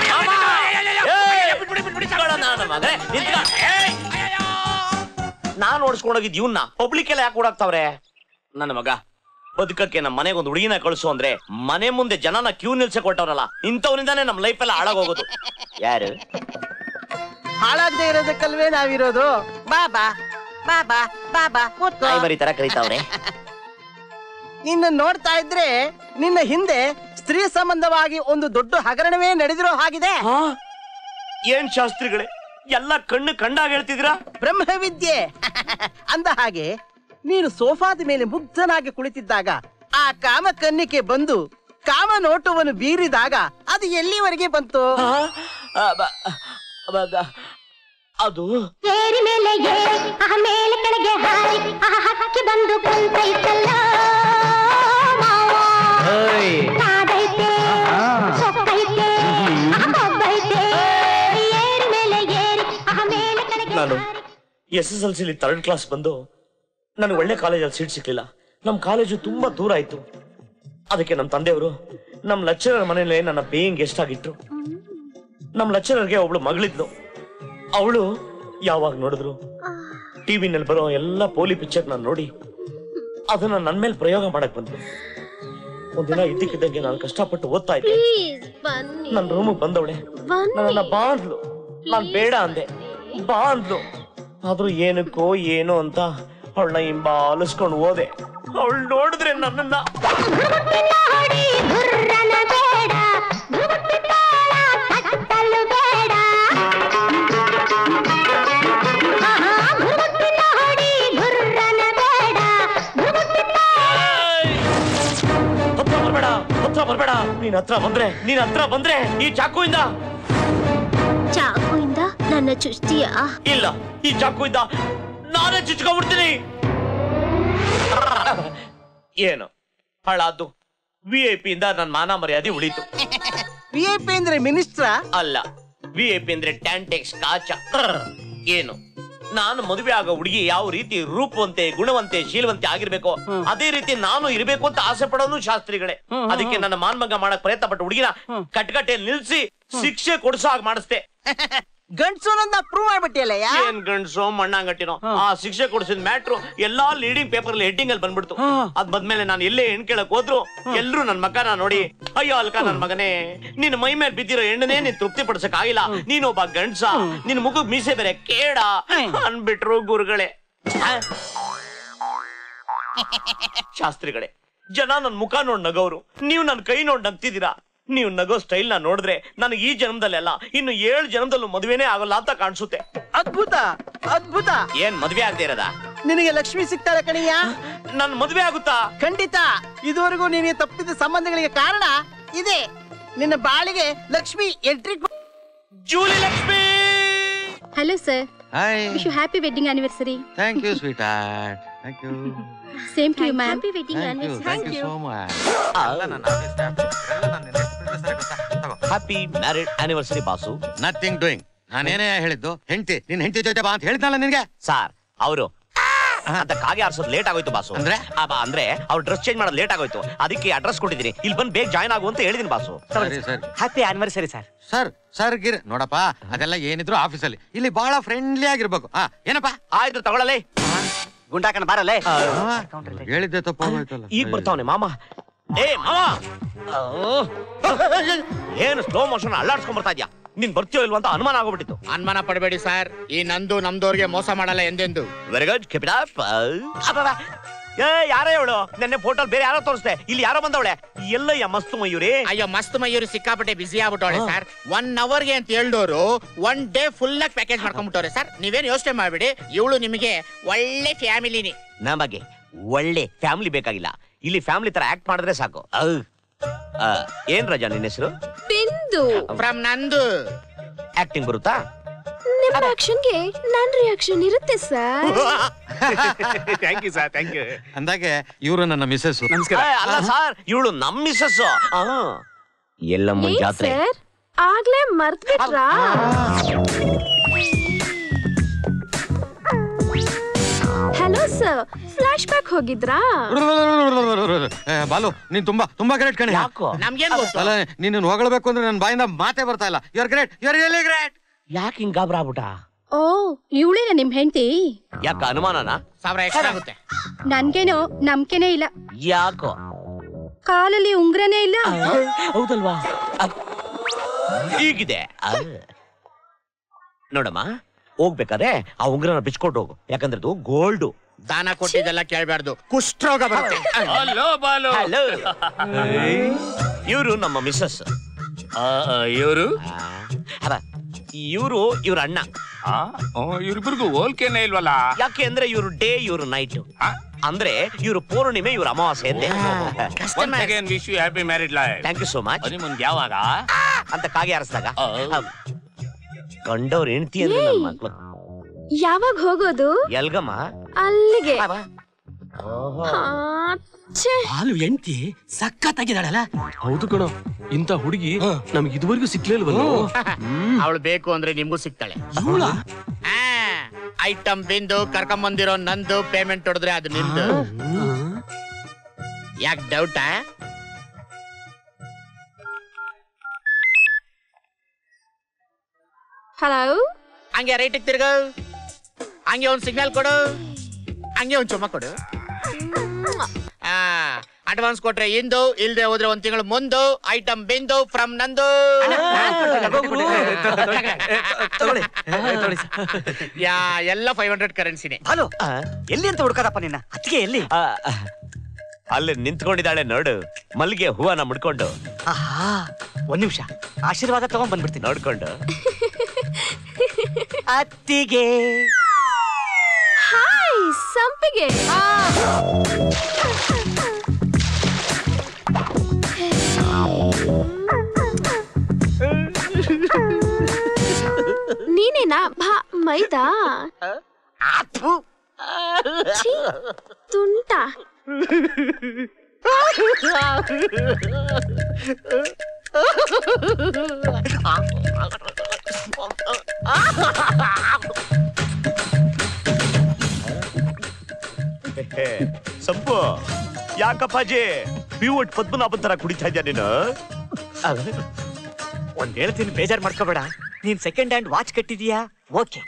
ನಾನು ಓಡಿಸ್ಕೊಂಡೋಗಿದ್ ಇವನ್ನ ಪಬ್ಲಿಕ್ ಎಲ್ಲ ಯಾಕೆ ಓಡಾಕ್ತಾವ್ರೆ? ನನ್ನ ಮಗ ಬದುಕಕ್ಕೆ ನಮ್ಮ ಮನೆಗೆ ಒಂದು ಹುಡುಗಿನ ಕಳಿಸು ಅಂದ್ರೆ ಮನೆ ಮುಂದೆ ಜನನ ಕ್ಯೂ ನಿಲ್ಸೆ ಕೊಟ್ಟವ್ರಲ್ಲ, ಇಂಥವ್ರಿಂದಾನೇ ನಮ್ ಲೈಫ್ ಎಲ್ಲ ಹಾಳಾಗೋಗೋದು. ಯಾರು ಹಾಳಾಗದೆ ಇರೋದಕ್ಕಲ್ವೇ ನಾವಿರೋದು? ಬಾಬಾ ಬಾಬಾ ಬಾಬಾ ಬರೀ ತರ ಕರೀತಾವ್ರೆ. ನಿನ್ನ ನೋಡ್ತಾ ಇದ್ರೆ ನಿನ್ನ ಹಿಂದೆ ಸ್ತ್ರೀ ಸಂಬಂಧವಾಗಿ ಒಂದು ದೊಡ್ಡ ಹಗರಣವೇ ನಡೆದಿರೋ ಹಾಗಿದೆ. ಏನ್ ಶಾಸ್ತ್ರಿಗಳೇ ಎಲ್ಲ ಕಣ್ಣು ಕಂಡಾಗ ಹೇಳ್ತಿದ್ದೀರಾ? ಬ್ರಹ್ಮವಿದ್ಯೆ ಅಂದ ಹಾಗೆ ನೀನು ಸೋಫಾದ ಮೇಲೆ ಮುಗ್ಧನಾಗಿ ಕುಳಿತಿದ್ದಾಗ ಆ ಕಾಮ ಕನ್ನಿಕೆ ಬಂದು ಕಾಮ ನೋಟವನ್ನು ಬೀರಿದಾಗ ಅದು ಎಲ್ಲಿವರೆಗೆ ಬಂತು? ಅದು ಏರಿ ಮೇಲೆ ಏರಿ ಮೇಲೆ ಕೆಳಗೆ ಹಾರಿ ಹಕ್ಕಿ ಬಂದು ಕುಂತೈತಲ್ಲ ಕಾದೈತೆ ಸೊಕ್ಕೈತೆ ಕೊಬ್ಬೈತೆ. ಏರಿ ಮೇಲೆ ಏರಿ ಮೇಲೆ ಕೆಳಗೆ. ನಾನು SSLC 3rd ಕ್ಲಾಸ್ ಬಂದು ನನಗೆ ಒಳ್ಳೆ ಕಾಲೇಜಲ್ಲಿ ಸೀಟ್ ಸಿಕ್ಲಿಲ್ಲ. ನಮ್ಮ ಕಾಲೇಜು ತುಂಬಾ ದೂರ ಆಯ್ತು. ಅದಕ್ಕೆ ನಮ್ಮ ತಂದೆಯವರು ನಮ್ಮ ಲೆಕ್ಚರರ್ ಮನೇಲಿ ನನ್ನ ಬೇಯಿಂಗ್ ಗೆಸ್ಟ್ ಆಗಿಟ್ರು. ನಮ್ಮ ಲೆಕ್ಚರರ್ಗೆ ಒಬ್ಳು ಮಗಳಿದ್ಲು. ಅವಳು ಯಾವಾಗ ನೋಡಿದ್ರು ಟಿವಿನಲ್ಲಿ ಬರೋ ಎಲ್ಲ ಪೋಲಿ ಪಿಕ್ಚರ್ ನಾನು ನೋಡಿ ಅದನ್ನ ನನ್ನ ಮೇಲೆ ಪ್ರಯೋಗ ಮಾಡಕ್ ಬಂದ್ರು. ಒಂದಿನ ಇದ್ದಕ್ಕಿದ್ದಂಗೆ ನಾನು ಕಷ್ಟಪಟ್ಟು ಓದ್ತಾ ಇದ್ದೆ. ನನ್ನ ರೂಮಿಗೆ ಬಂದವಳೆ ನನ್ನ ಬಾ ಅಂದ್ಲು. ನಾನ್ ಬೇಡ ಅಂದೆ, ಬಾ ಅಂದ್ಲು. ಆದ್ರೂ ಏನಕ್ಕೋ ಏನೋ ಅಂತ ಅವಳನ್ನ ಹಿಂಬಾಲಿಸ್ಕೊಂಡು ಹೋದೆ. ಅವಳು ನೋಡಿದ್ರೆ ನನ್ನನ್ನ ಬರ್ಬೇಡ. ನೀನ್ ಹತ್ರ ಬಂದ್ರೆ ಈ ಚಾಕುವಿಂದ ನನ್ನ ಚುಚ್ತೀಯಾ? ಇಲ್ಲ, ಈ ಚಾಕುವಿಂದ ನಾನೇ ಚುಚ್ಕೊಂಡ್ಬಿಡ್ತೀನಿ. ಏನು ಹಾಳಾದ್ದು? VIP ಇಂದ ನನ್ನ ಮಾನ ಮರ್ಯಾದೆ ಉಳಿತು. VIP ಅಂದ್ರೆ ಮಿನಿಸ್ಟ್ರ ಅಲ್ಲ, VIP ಅಂದ್ರೆ ಟ್ಯಾಂಟೆಕ್ಸ್ ಕಾಚ. ಏನು ನಾನು ಮದುವೆ ಆಗೋ ಹುಡುಗಿ ಯಾವ ರೀತಿ ರೂಪವಂತೆ ಗುಣವಂತೆ ಶೀಲವಂತೆ ಆಗಿರ್ಬೇಕು ಅದೇ ರೀತಿ ನಾನು ಇರಬೇಕು ಅಂತ ಆಸೆ ಪಡೋನು ಶಾಸ್ತ್ರಿಗಳೇ. ಅದಕ್ಕೆ ನನ್ನ ಮಾನ್ಭಂಗ ಮಾಡಕ್ ಪ್ರಯತ್ನ ಪಟ್ಟು ಹುಡುಗಿನ ಕಟ್ಕಟ್ಟೆಯಲ್ಲಿ ನಿಲ್ಸಿ ಶಿಕ್ಷೆ ಕೊಡ್ಸೋ ಹಾಗೆ ಮಾಡಿಸ್ದೆ. ಗಂಡ್ಸು ಪ್ರೂವ್ ಮಾಡ್ಬಿಟ್ಟಿಯಲ್ಲ. ಏನ್ ಗಂಡ್ಸೋ ಮಣ್ಣಂಗಟ್ಟಿನೋ ಆ ಶಿಕ್ಷೆ ಕೊಡಿಸಿದ ಮ್ಯಾಟ್ರು ಎಲ್ಲಾ ಲೀಡಿಂಗ್ ಪೇಪರ್ ಹೆಡ್ಡಿಂಗ್ ಅಲ್ಲಿ ಬಂದ್ಬಿಡ್ತು. ಅದ್ ಬಂದ್ಮೇಲೆ ನಾನು ಎಲ್ಲೇ ಹೆಣ್ ಕೇಳಕ್ ಹೋದ್ರು ಎಲ್ರು ನನ್ ಮಗನ ನೋಡಿ ಅಯ್ಯೋ ಅಲ್ಕ ನನ್ ಮಗನೇ ನಿನ್ ಮೈ ಮೇಲೆ ಬಿದ್ದಿರೋ ಹೆಣ್ಣನೇ ನೀನ್ ತೃಪ್ತಿ ಪಡಿಸಕ್ ಆಗಿಲ್ಲ, ನೀನೊಬ್ಬ ಗಂಡ್ಸ, ನಿನ್ ಮುಖಕ್ ಮೀಸೆ ಬೇರೆ ಕೇಡ ಅನ್ಬಿಟ್ರು ಗುರುಗಳೇ. ಶಾಸ್ತ್ರಿಗಳೇ, ಜನ ನನ್ ಮುಖ ನೋಡ್ ನಗೋರು, ನೀವು ನನ್ ಕೈ ನೋಡ್ ನಗ್ತಿದ್ದೀರಾ. ನೀವು ನಗೋ ಸ್ಟೈಲ್ ನ ನೋಡಿದ್ರೆ ನನಗೆ ಈ ಜನ್ಮದಲ್ಲೆಲ್ಲ ಇನ್ನು 7 ಜನ್ಮದಲ್ಲೂ ಮದುವೆನೇ ಆಗಲ್ಲ ಅಂತ ಕಾಣಿಸುತ್ತೆ. ಅದ್ಭುತ ಅದ್ಭುತ. ಏನ್ ಮದ್ವೆ ಆಗದೆ ಇರೋದಾ? ನಿನಗೆ ಲಕ್ಷ್ಮಿ ಸಿಗ್ತಾಳೆ ಕಣಿಯ. ನನ್ ಮದ್ವೆ ಆಗುತ್ತಾ? ಖಂಡಿತ. ಇದುವರೆಗೂ ನಿನಗೆ ತಪ್ಪಿದ ಸಂಬಂಧಗಳಿಗೆ ಕಾರಣ ಇದೆ. ನಿನ್ನ ಬಾಳಿಗೆ Lakshmi entry. Julie Lakshmi. Hello sir. Hi. Wish you happy wedding anniversary. Thank you sweetheart. Thank you. Same to you ma'am. Happy wedding anniversary. Thank you so much. Happy married anniversary boss. Nothing doing. ನಾನೇನೇ ಹೇಳಿದ್ದು ಹೆಂಡತಿ ನಿನ್ ಹೆಂಡತಿ ಜೊತೆ ಬಾ ಅಂತ ಹೇಳಿದ್ನಲ್ಲ ನಿನ್ಗೆ. ಸಾರ್ ಅವರು ಅಂತ ಕಾಗೆ ಆರ್ಸೋದು ಲೇಟ್ ಆಗೋಯ್ತು ಬಾಸು. ಅಂದ್ರೆ ಅವ್ರು ಡ್ರೆಸ್ ಚೇಂಜ್ ಮಾಡೋದು ಲೇಟ್ ಆಗೋಯ್ತು. ಅದಕ್ಕೆ ಅಡ್ರೆಸ್ ಕೊಟ್ಟಿದ್ದೀನಿ, ಇಲ್ಲಿ ಬಂದು ಬೇಗ ಜಾಯ್ನ್ ಆಗು ಅಂತ ಹೇಳಿದೀನಿ ಬಾಸು. ಸರಿ ಸರಿ. Happy anniversary sir. Sir sir Gir ನೋಡಪ್ಪ, ಅದೆಲ್ಲ ಏನಿದ್ರು ಆಫೀಸಲ್ಲಿ, ಇಲ್ಲಿ ಬಹಳ ಫ್ರೆಂಡ್ಲಿ ಆಗಿರ್ಬೇಕು. ಏನಪ್ಪ ಆಯ್ತು ತಗೊಳ್ಳಲೇ. ಗುಂಡಾಕನ ಬಾರಲ್ಲೇ. ಹೇಳಿದ್ದೆ ತಪ್ಪಾಗೋಯ್ತಲ್ಲ. ಈಗ ಬರ್ತಾವನೆ ಮಾಮ. ಏ ಮಾಮ, ಏನು ಸ್ಲೋ ಮೋಷನ್ ಅಲ್ಲಾಡ್ಸ್ಕೊಂಡ್ ಬರ್ತಾ ಇದ್ಯಾ? ನೀನ್ ಬರ್ತೀಯೋ ಇಲ್ವಾ ಅಂತ ಅನುಮಾನ ಆಗೋಗ್ಬಿಟ್ಟಿತ್ತು. ಅನುಮಾನ ಪಡಬೇಡಿ ಸರ್, ಈ ನಂದು ನಮ್ದವ್ರಿಗೆ ಮೋಸ ಮಾಡಲ್ಲ ಎಂದೆಂದು. Very good, keep it up. ಯಾರೇ ಅವಳು? ನೆನ್ನೆ ಫೋಟೋಲ್ ಬೇರೆ ಯಾರೋ ತೋರಿಸ್ದೆ, ಇಲ್ಲಿ ಯಾರೋ ಬಂದವಳೆ. ಎಲ್ಲಯ್ಯ ಮಸ್ತು ಮಯೂರಿ? ಅಯ್ಯೋ ಮಸ್ತ್ ಮಯೂರಿ ಸಿಕ್ಕಾಪಟ್ಟೆ ಬಿಸಿ ಆಗ್ಬಿಟ್ಟವಳೆ ಸರ್. 1 ಅವರ್ಗೆ ಅಂತ ಹೇಳಿದವರು 1 ಡೇ ಫುಲ್ ಆಗಿ ಪ್ಯಾಕೇಜ್ ಮಾಡ್ಕೊಂಡ್ಬಿಟ್ಟವ್ರೆ ಸರ್. ನೀವೇನು ಯೋಚನೆ ಮಾಡ್ಬಿಡಿ, ಇವಳು ನಿಮಗೆ ಒಳ್ಳೆ ಫ್ಯಾಮಿಲಿನಿ. ನಮಗೆ ಒಳ್ಳೆ ಫ್ಯಾಮಿಲಿ ಬೇಕಾಗಿಲ್ಲ, ಇಲ್ಲಿ ಫ್ಯಾಮಿಲಿ ತರ ಆಕ್ಟ್ ಮಾಡಿದ್ರೆ ಸಾಕು. ಏನ್ ರಜಾ ನಿನ್ನ ಹೆಸರು? ಬಿಂದು. ಫ್ರಮ್ ನಂದು. ಆಕ್ಟಿಂಗ್ ಬರುತ್ತಾ? ನಿಮ್ಮ ಆಕ್ಷನ್ಗೆ ನನ್ ರಿಯಾಕ್ಷನ್ ಇರುತ್ತೆ sir. Thank you sir, thank you. ಅಂದಾಗೆ ಇವರು ನನ್ನ ಮಿಸಸ್. ನಮಸ್ಕಾರ. ಅಲ್ಲ ಸರ್, ಇವಳು ನಮ್ ಮಿಸಸ್. ಎಲ್ಲಮ್ಮ ಜಾತ್ರೆ ಸರ್ ಆಗ್ಲೇ ಮರ್ತ್ ಬಿಟ್ರಾ? ಹಲೋ ಸರ್, ಫ್ಲಾಶ್ ಬ್ಯಾಕ್ ಹೋಗಿದ್ರಾ? ಬಾಲು ನೀನ್ ತುಂಬಾ ತುಂಬಾ ಗ್ರೇಟ್ ಕಣೆ. ಯಾಕೋ? ನಮ್ಗೇನ್ ಗೊತ್ತು? ಅಲ್ಲ ನೀನು ಹೊಗಳಬೇಕು ಅಂದ್ರೆ ನನ್ನ ಬಾಯಿಂದ ಮಾತೇ ಬರ್ತಾ ಇಲ್ಲ. You are great, you are really great. ಯಾಕೆ ಹಿಂಗ್ ಗಾಬ್ರ ಆಗ್ಬಿಟ್ಟ? ಓ ಇವಳೇನ ನಿಮ್ ಹೆಂಡತಿ? ಯಾಕ ಅನುಮಾನನಾ? 1000 ಎಕ್ಸ್ಟ್ರಾ ಆಗುತ್ತೆ. ನನ್ಗೇನೋ ನಂಬಿಕೆನೇ ಇಲ್ಲ. ಯಾಕೋ? ಕಾಲಲ್ಲಿ ಉಂಗ್ರನೇ ಇಲ್ಲ. ಹೌದಲ್ವಾ? ಹೀಗಿದೆ ನೋಡಮ್ಮ, ಹೋಗ್ಬೇಕಾದ್ರೆ ಆ ಉಂಗ್ರನ ಬಿಚ್ಕೊಂಡು ಹೋಗು, ಯಾಕಂದ್ರೆ ಅದು ಗೋಲ್ಡ್. ದಾನ ಕೊಟ್ಟಿದ್ದೆಲ್ಲ ಕೇಳ್ಬಾರ್ದು, ಕುಷ್ಠರೋಗ ಬರುತ್ತೆ. ಇವರು ನಮ್ಮ ಮಿಸ್ಸಸ್. ಇವರು ಇವ್ರ ಅಣ್ಣ. ಇವ್ರಿಬ್ರಿಗೂ ಹೋಲ್ಕೆನೇ ಇಲ್ವಲ್ಲ? ಯಾಕೆ ಅಂದ್ರೆ ಇವ್ರು ಡೇ, ಇವ್ರು ನೈಟ್. ಅಂದ್ರೆ ಇವ್ರು ಪೌರ್ಣಿಮೆ, ಇವ್ರ ಅಮಾವಾಸ್ಯೆ ಅಂತೆ. Wish you happy married life. Thank you so much. ನಿಮ್ಗೆ ಯಾವಾಗ ಅಂತ ಕಾಗೆ ಆರಿಸಿದಾಗ ಕಂಡವ್ರ ಹೆಂಡತಿ ಅಂದ್ರೆ ನನ್ನ ಮಕ್ಳು. ಯಾವಾಗ ಹೋಗೋದು? ಎಲ್ಗಮ್ಮ? ಅಲ್ಲಿಗೆ. ಹಾಲು ಎಂಟಿ ಸಕ್ಕತ್ತಾಗಿದ್ದಾಳಲ್ಲ. ಹೌದು ಕಣೋ, ಇಂತ ಹುಡುಗಿ ನಮ್ಗೆ ಇದುವರೆಗೂ ಸಿಕ್ಲಿಲ್ವಲ್ಲ. ಅವಳು ಬೇಕು ಅಂದ್ರೆ ನಿಮ್ಗೂ ಸಿಗ್ತಾಳೆ. ಐಟಮ್ ಬಿಂದು ಕರ್ಕೊಂಬಂದಿರೋ ನಂದು, ಪೇಮೆಂಟ್ ಹೊಡೆದ್ರೆ ಅದು ನಿಂದು. ಯಾಕೆ ಡೌಟಾ? ಹಲೋ, ಹಂಗೆ ರೈಟಿಗೆ ತಿರ್ಗು, ಹಂಗೆ ಒಂದ್ ಸಿಗ್ನಲ್ ಕೊಡು, ಹಂಗೆ ಒಂದ್ ಚುಮ್ಮ ಕೊಡು. ಅಡ್ವಾನ್ಸ್ ಕೊಟ್ರೆ ಇಂದು, ಇಲ್ದೆ ಹೋದ್ರೆ 1 ತಿಂಗಳು ಮುಂದು. ಐಟಮ್ ಬಿಂದು ಫ್ರಮ್ ನಂದು. ಎಲ್ಲ 500 ಕರೆನ್ಸಿನೇ. ಹಲೋ, ಎಲ್ಲಿ ಅಂತ ಹುಡ್ಕದಪ್ಪ ನಿನ್ನ ಅತ್ತಿಗೆ? ಎಲ್ಲಿ? ಅಲ್ಲಿ ನಿಂತ್ಕೊಂಡಿದ್ದಾಳೆ ನೋಡು, ಮಲ್ಲಿಗೆ ಹೂವನ ಮುಡ್ಕೊಂಡು. 1 ನಿಮಿಷ ಆಶೀರ್ವಾದ ತಗೊಂಡ್ ಬಂದ್ಬಿಡ್ತೀನಿ. ನೋಡ್ಕೊಂಡು ಅತ್ತಿಗೆ. ಹಾಯ್ ಸಂಪಿಗೆ. ನೀನೇನಾ ಮೈದಾ? ತುಂಟ. ಸಂಪು, ಯಾಕಪ್ಪಾಜಿ ಪಿವಟ್ ಪದ್ಮನಾಭನ್ ತರ ಕುಡಿತಾ ಇದ್ಯಾ ನೀನು? ಒಂದ್ ಹೇಳ್ತೀನಿ, ಬೇಜಾರ್ ಮಾಡ್ಕೋಬೇಡ. ನೀನ್ ಸೆಕೆಂಡ್ ಹ್ಯಾಂಡ್ ವಾಚ್ ಕಟ್ಟಿದ್ಯಾ? ಓಕೆ.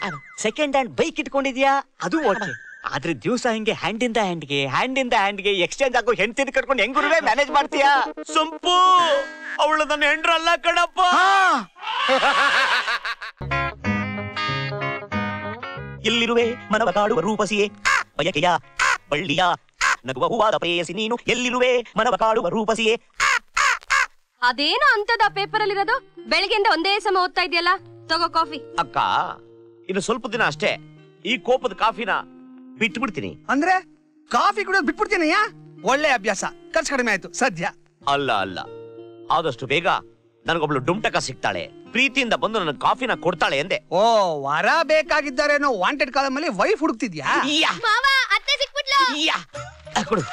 ಸೆಕೆಂಡ್ ಹ್ಯಾಂಡ್ ಬೈಕ್ ಇಟ್ಕೊಂಡಿದ್ಯಾ? ಅದು ಓಕೆ. ಆದ್ರೆ ದಿವಸ ಹಿಂಗೆ ಹ್ಯಾಂಡಿಂದ ಹ್ಯಾಂಡ್ಗೆ ಎಕ್ಸ್ಚೇಂಜ್ ಆಗೋ ಹೆಂಡತಿನ ಕಟ್ಕೊಂಡು ಹೆಂಗುರುವೆ ಮ್ಯಾನೇಜ್ ಮಾಡ್ತೀಯಾ? ಸಂಪು, ಅವಳು ನನ್ನ ಹೆಂಡ್ರಲ್ಲ ಕಣಪ್ಪ. ಎಲ್ಲಿರುವೆ ಮನವ ಕಾಡುವ ರೂಪಸಿಯೇ, ಬಯಕೆಯ ಬಳ್ಳಿಯ ನಗುವ ಹೂವಾದ ಪ್ರೇಯಸಿ ನೀನು. ಎಲ್ಲಿರುವೆ ಮನವ ಕಾಡುವ ರೂಪಸಿಯೇ. ಅದೇನೋ ಅಂತದ ಪೇಪರ್ ಅಲ್ಲಿರೋದು? ಬೆಳಗ್ಗೆಯಿಂದ ಒಂದೇ ಸಮ ಓದ್ತಾ ಇದೆಯಲ್ಲ, ತಗೋ ಕಾಫಿ. ಅಕ್ಕ, ಇನ್ನು ಸ್ವಲ್ಪ ದಿನ ಅಷ್ಟೇ ಈ ಕೋಪದ ಕಾಫಿನ ಬಿಟ್ಟು ಬಿಡ್ತೀನಿ. ಅಂದ್ರೆ ಕಾಫಿ ಕುಡಿಯೋದು ಬಿಟ್ಬಿಡ್ತೀನಿ? ಒಳ್ಳೆ ಅಭ್ಯಾಸ, ಖರ್ಚು ಕಡಿಮೆ ಆಯ್ತು ಸದ್ಯ. ಅಲ್ಲ, ಆದಷ್ಟು ಬೇಗ ನನಗೊಬ್ಳು ಡುಮ್ಟಕ ಸಿಗ್ತಾಳೆ, ಪ್ರೀತಿಯಿಂದ ಬಂದು ನನ್ನ ಕಾಫಿನ ಕೊಡ್ತಾಳೆ ಎಂದೆ. ಓ, ವರ ಬೇಕಾಗಿದ್ದಾರೇನೋ ವಾಂಟೆಡ್ ಕಾಲಮಲ್ಲಿ ವೈಫ್ ಹುಡುಕ್ತಿದ್ಯಾ? ಕೊಡು.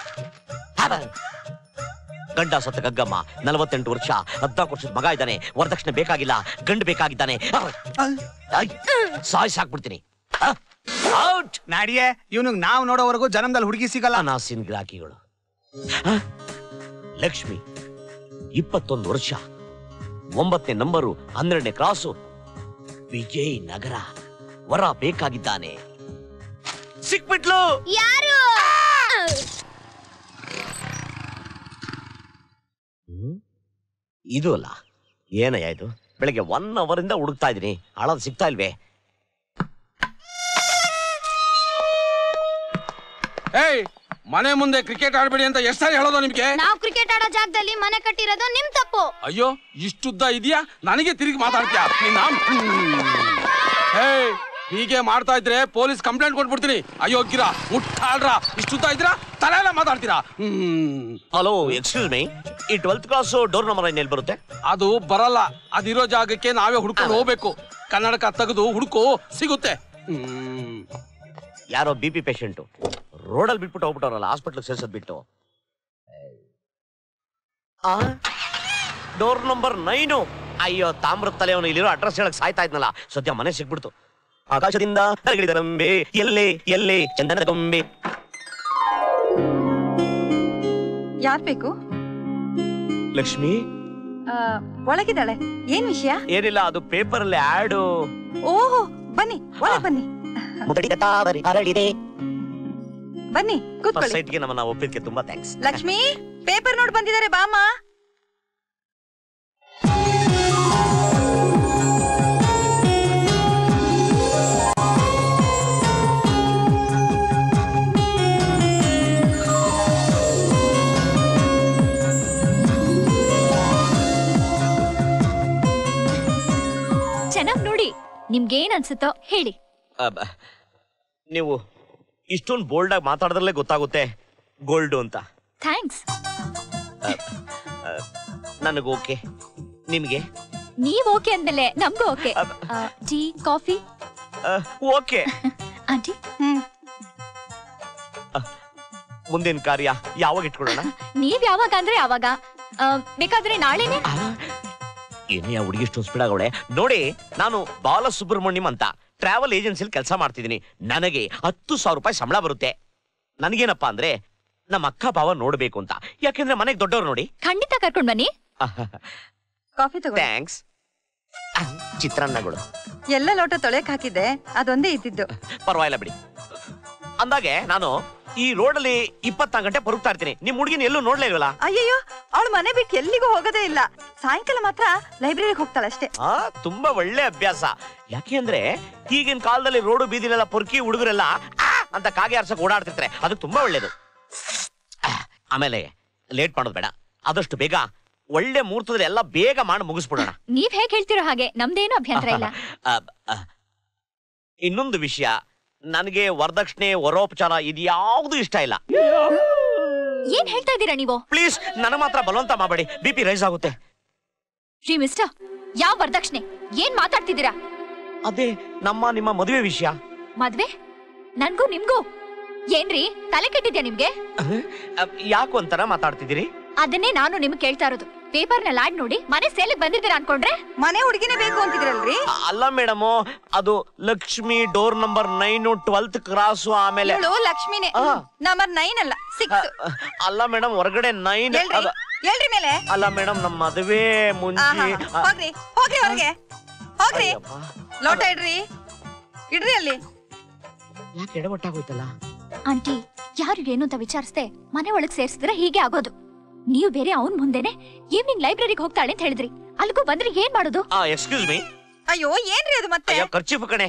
ಗಂಡ ಸತ್ತ ಗಗ್ಗಮ್ಮ, 48 ವರ್ಷ, 14 ವರ್ಷದ ಮಗ ಇದ್ದಾನೆ. ವರದಕ್ಷಿಣೆ ಬೇಕಾಗಿಲ್ಲ, ಗಂಡು ಬೇಕಾಗಿದ್ದಾನೆ. ಸಾಯ್ಸಾಕ್ಬಿಡ್ತೀನಿ. ನಾಡಿಯೇ, ಇವನಿಗೆ ನಾವು ನೋಡೋವರೆಗೂ ಜನ್ಮದಲ್ಲಿ ಹುಡುಗಿ ಸಿಗಲ್ಲ. ನಾಸಿನ್ ಗಿರಾಕಿಗಳು. ಲಕ್ಷ್ಮಿ, 21 ವರ್ಷ, 9ನೇ ನಂಬರು, 12ನೇ ಕ್ರಾಸು, ವಿಜಯ್ ನಗರ. ವರ ಬೇಕಾಗಿದ್ದಾನೆ. ಸಿಕ್ಬಿಟ್ಲು. ಯಾರು? ಇದು ಅಲ್ಲ, ಏನಯ್ಯ ಇದು? ಬೆಳಗ್ಗೆ 1 ಅವರಿಂದ ಹುಡುಕ್ತಾ ಇದೀನಿ, ಹಾಳಾದ್ ಸಿಗ್ತಾ ಇಲ್ವೇ? ಮನೆ ಮುಂದೆ ಕ್ರಿಕೆಟ್ ಆಡ್ಬೇಡಿ ಅಂತ ಎಷ್ಟು ಸಾರಿ ಹೇಳೋದು ನಿಮ್ಗೆ? ನಾವು ಕ್ರಿಕೆಟ್ ಆಡೋ ಜಾಗದಲ್ಲಿ ಮನೆ ಕಟ್ಟಿರೋದು ನಿಮ್ ತಪ್ಪು. ಅಯ್ಯೋ ಇಷ್ಟುದ್ದ ಇದೆಯಾ? ನನಗೆ ತಿರುಗಿ ಮಾತಾಡ್ತೀಯಾ? ಹೀಗೆ ಮಾಡ್ತಾ ಇದ್ರೆ ಪೊಲೀಸ್ ಕಂಪ್ಲೇಂಟ್ ಕೊಟ್ಬಿಡ್ತೀನಿ. ಅಯೋಗ್ಯರ ಮುಟ್ಟಾಳ್ರ ಇಷ್ಟುದ್ದ ಇದ್ರ ತಲೆ ಎಲ್ಲ ಮಾತಾಡ್ತೀರಾ? ಹಲೋ ಎಕ್ಸ್ಕ್ಯೂಸ್ ಮೀ, ಈ 12th ಕ್ಲಾಸ್ ಡೋರ್ ನಂಬರ್ ಎಲ್ಲಿ ಬರುತ್ತೆ? ಅದು ಬರಲ್ಲ. ಅದಿರೋ ಜಾಗಕ್ಕೆ ನಾವೇ ಹುಡ್ಕೊಂಡು ಹೋಗ್ಬೇಕು. ಕನ್ನಡಕ ತೆಗೆದು ಹುಡುಕು ಸಿಗುತ್ತೆ. ಯಾರೋ BP ಪೇಷಂಟು ರೋಡಲ್ಲಿ ಬಿಟ್ಬಿಟ್ಟು ಹೋಗ್ಬಿಟ್ಟವ್ರಲ್ಲ, ಹಾಸ್ಪಿಟ್ಲ್ ಸೇರ್ಸೋದ್ ಬಿಟ್ಟು. Door number 9. ಅಯ್ಯೋ ತಾಮ್ರದ ತಲೆಯವನು ಇಲ್ಲಿರೋ ಅಡ್ರೆಸ್ ಹೇಳಕ್ ಸಾಯ್ತಾ ಇದ್ನಲ್ಲ, ಸದ್ಯ ಮನೆ ಸಿಕ್ಬಿಡ್ತು. ಆಕಾಶದಿಂದ ರಂಬೆ ಎಲ್ಲೇ ಎಲ್ಲೇ ಚಂದನದ ಗೊಂಬೆ. ಯಾರ್ ಬೇಕು? ಲಕ್ಷ್ಮಿ ಒಳಗಿದ್ದಾಳೆ. ಏನ್ ವಿಷಯ? ಏನಿಲ್ಲ, ಅದು ಪೇಪರ್ ಅಲ್ಲಿ ಆಡ್. ಓಹೋ ಬನ್ನಿ, ಒಳಗ್ ಬನ್ನಿ. ಬನ್ನಿ ಕೂತ್ಕೊಳ್ಳಿ. ಸೈಟ್ಗೆ ನಮ್ಮನ್ನ ಒಪ್ಪಿದ್ಕೆ ತುಂಬಾ ಥ್ಯಾಂಕ್ಸ್. ಲಕ್ಷ್ಮಿ ಪೇಪರ್ ನೋಡಿ ಬಂದಿದ್ದಾರೆ, ಬಾಮ್ಮ. ಚೆನ್ನಾಗ್ ನೋಡಿ, ನಿಮ್ಗೇನ್ ಅನ್ಸುತ್ತೋ ಹೇಳಿ. ನೀವು ಇಷ್ಟೊಂದು ಬೋಲ್ಡ್ ಆಗಿ ಮಾತಾಡಿದ್ರಲ್ಲೇ ಗೊತ್ತಾಗುತ್ತೆ ಗೋಲ್ಡ್ ಅಂತ. ಥ್ಯಾಂಕ್ಸ್. ನನಗೆ ಓಕೆ, ನಿಮ್ಗೆ? ನೀವ್ ಓಕೆ ಅಂದಲೆ ನಮ್ಗೂ okay. Tea coffee okay. Aunty ಮುಂದಿನ ಕಾರ್ಯ ಯಾವಾಗ ಇಟ್ಕೊಳ್ಳೋಣ? ನೀವ್ ಯಾವಾಗ ಅಂದ್ರೆ ಯಾವಾಗ, ಬೇಕಾದ್ರೆ ನಾಳೆನೆ. ಏನೇ ಹುಡುಗಿ ಇಷ್ಟೊಂದು ಸ್ಪೀಡ್ ಆಗವಳೆ ನೋಡಿ. ನಾನು ಬಾಲಸುಬ್ರಹ್ಮಣ್ಯಂ ಅಂತ ಟ್ರಾವೆಲ್ ಏಜೆನ್ಸಿಲಿ ಕೆಲಸ ಮಾಡ್ತಿದ್ದೀನಿ. ನನಗೆ 10,000 ರೂಪಾಯಿ ಸಂಬಳ ಬರುತ್ತೆ. ನನಗೇನಪ್ಪಾ ಅಂದ್ರೆ ನಮ್ಮ ಅಕ್ಕ ಭಾವ ನೋಡ್ಬೇಕು ಅಂತ, ಯಾಕೆಂದ್ರೆ ಮನೆಗೆ ದೊಡ್ಡವ್ರು ನೋಡಿ. ಖಂಡಿತ ಕರ್ಕೊಂಡ್ ಬನ್ನಿ. ಕಾಫಿ ತಗೋ. ಥ್ಯಾಂಕ್ಸ್. ಚಿತ್ರಾನ್ನಗಳು ಎಲ್ಲ ಲೋಟ ತೊಳೆಯಕ್ ಹಾಕಿದ್ದೆ, ಅದೊಂದೇ ಇದ್ದಿದ್ದು. ಪರವಾಗಿಲ್ಲ ಬಿಡಿ. ಅಂದಾಗೆ ನಾನು ಈ ರೋಡಲ್ಲಿ 24 ಗಂಟೆ ಪರುಗ್ತಾ ಇರ್ತೀನಿ. ನಿಮ್ ಹುಡುಗಿನ ಎಲ್ಲೂ ನೋಡ್ಲೇ ಇಲ್ವಲ್ಲ? ಅಯ್ಯಯ್ಯೋ, ಅವಳು ಮನೆ ಬಿಟ್ಟು ಎಲ್ಲಿಗೂ ಹೋಗೋದೇ ಇಲ್ಲ. ಸಾಯಂಕಾಲ ಮಾತ್ರ ಲೈಬ್ರರಿಗೆ ಹೋಗ್ತಾಳೆ ಅಷ್ಟೇ. ತುಂಬಾ ಒಳ್ಳೆ ಅಭ್ಯಾಸ. ಯಾಕೆ ಅಂದ್ರೆ ಈಗಿನ ಕಾಲದಲ್ಲಿ ರೋಡು ಬೀದಿಲೆಲ್ಲ ಪೊರ್ಕಿ ಹುಡುಗರೆಲ್ಲ ಅಂತ ಕಾಗೆ ಆರ್ಸಕ್ ಓಡಾಡ್ತಿರ್ತಾರೆ. ಅದು ತುಂಬಾ ಒಳ್ಳೇದು. ಆಮೇಲೆ ಲೇಟ್ ಮಾಡೋದು ಬೇಡ, ಆದಷ್ಟು ಬೇಗ ಒಳ್ಳೆ ಮುಹೂರ್ತದಲ್ಲಿ ಎಲ್ಲ ಬೇಗ ಮಾಡಿ ಮುಗಿಸ್ಬಿಡೋಣ. ನೀವ್ ಹೇಗ್ ಹೇಳ್ತಿರೋ ಹಾಗೆ ನಮ್ದೇನು ಅಭ್ಯಂತರ ಇಲ್ಲ. ಇನ್ನೊಂದು ವಿಷಯ, ನನಗೆ ವರದಕ್ಷಿಣೆ ವರೋಪಚಾರ ಇದ್ಯಾವುದು ಇಷ್ಟ ಇಲ್ಲ. ಏನ್ ಹೇಳ್ತಾ ಇದ್ದೀರಾ ನೀವು? ಪ್ಲೀಸ್ ನನ್ನ ಮಾತ್ರ ಬಲವಂತ ಮಾಡಬೇಡಿ, BP ರೈಸ್ ಆಗುತ್ತೆ. ಶ್ರೀ ಮಿಸ್ಟರ್, ಯಾವ ವರದಕ್ಷಿಣೆ? ಏನ್ ಮಾತಾಡ್ತಿದ್ದೀರಾ? ಅದೇ ನಿಮ್ಮ ಮದುವೆ ವಿಷಯ. ಮದ್ವೆ? ನನ್ಗೂ ನಿಮ್ಗೂ ಏನ್ರಿ ತಲೆ ಕೆಟ್ಟಿದ್ಯಾ ನಿಮ್ಗೆ? ಯಾಕು ಅಂತಾರ ಮಾತಾಡ್ತಿದ್ದೀರಿ? ಅದನ್ನೇ ನಾನು ನಿಮ್ಗೆ ಕೇಳ್ತಾ ಇರೋದು. ಪೇಪರ್ ನಲ್ಲಿ ಆಡ್ ನೋಡಿ ಮನೆ ಸೇಲಿಗೆ ಬಂದಿದ್ದೀರಾ ಅನ್ಕೊಂಡ್ರೆ ಮನೆ ಹುಡುಗಿನೇ ಬೇಕು ಅಂತಿದ್ರಲ್ರಿ? ಅಲ್ಲ ಮೇಡಮ್, ಅದು Lakshmi door number 9 12th cross. ಆಮೇಲೆ ಲಕ್ಷ್ಮಿನೇ ನಂಬರ್ 9 ಅಲ್ಲ 6. ಅಲ್ಲ ಮೇಡಮ್, ಹೊರಗಡೆ 9 ಹೇಳ್ರಿ ಮೇಲೆ. ಅಲ್ಲ ಮೇಡಮ್, ನಮ್ಮ ಮದುವೆ ಮುಂಚೆ. ಹೋಗ್ರಿ ಹೋಗ್ರಿ ಹೊರಗೆ ಹೋಗ್ರಿ. ಲೋಟ ಇಡ್ರಿ ಅಲ್ಲಿ. ಯಾಕೆ ಎಡವಟ್ಟಾಗೋಯ್ತಲ್ಲ? ಆಂಟಿ, ಯಾರು ಏನು ಅಂತ ವಿಚಾರಿಸ್ದೆ ಮನೆ ಒಳಗ್ ಸೇರ್ಸಿದ್ರೆ ಹೀಗೆ ಆಗೋದು. ನೀವು ಬೇರೆ ಅವನ್ ಮುಂದೆನೆ ಈವ್ನಿಂಗ್ ಲೈಬ್ರರಿಗೆ ಹೋಗ್ತಾಳೆ ಅಂತ ಹೇಳಿದ್ರಿ. ಅಲ್ಲಿಗೂ ಬಂದ್ರೆ ಏನ್ ಮಾಡೋದು? Excuse me. ಅಯ್ಯೋ ಏನ್ರಿ ಅದು ಮತ್ತೆ? ಅಯ್ಯೋ ಖರ್ಚು ಕಣೆ.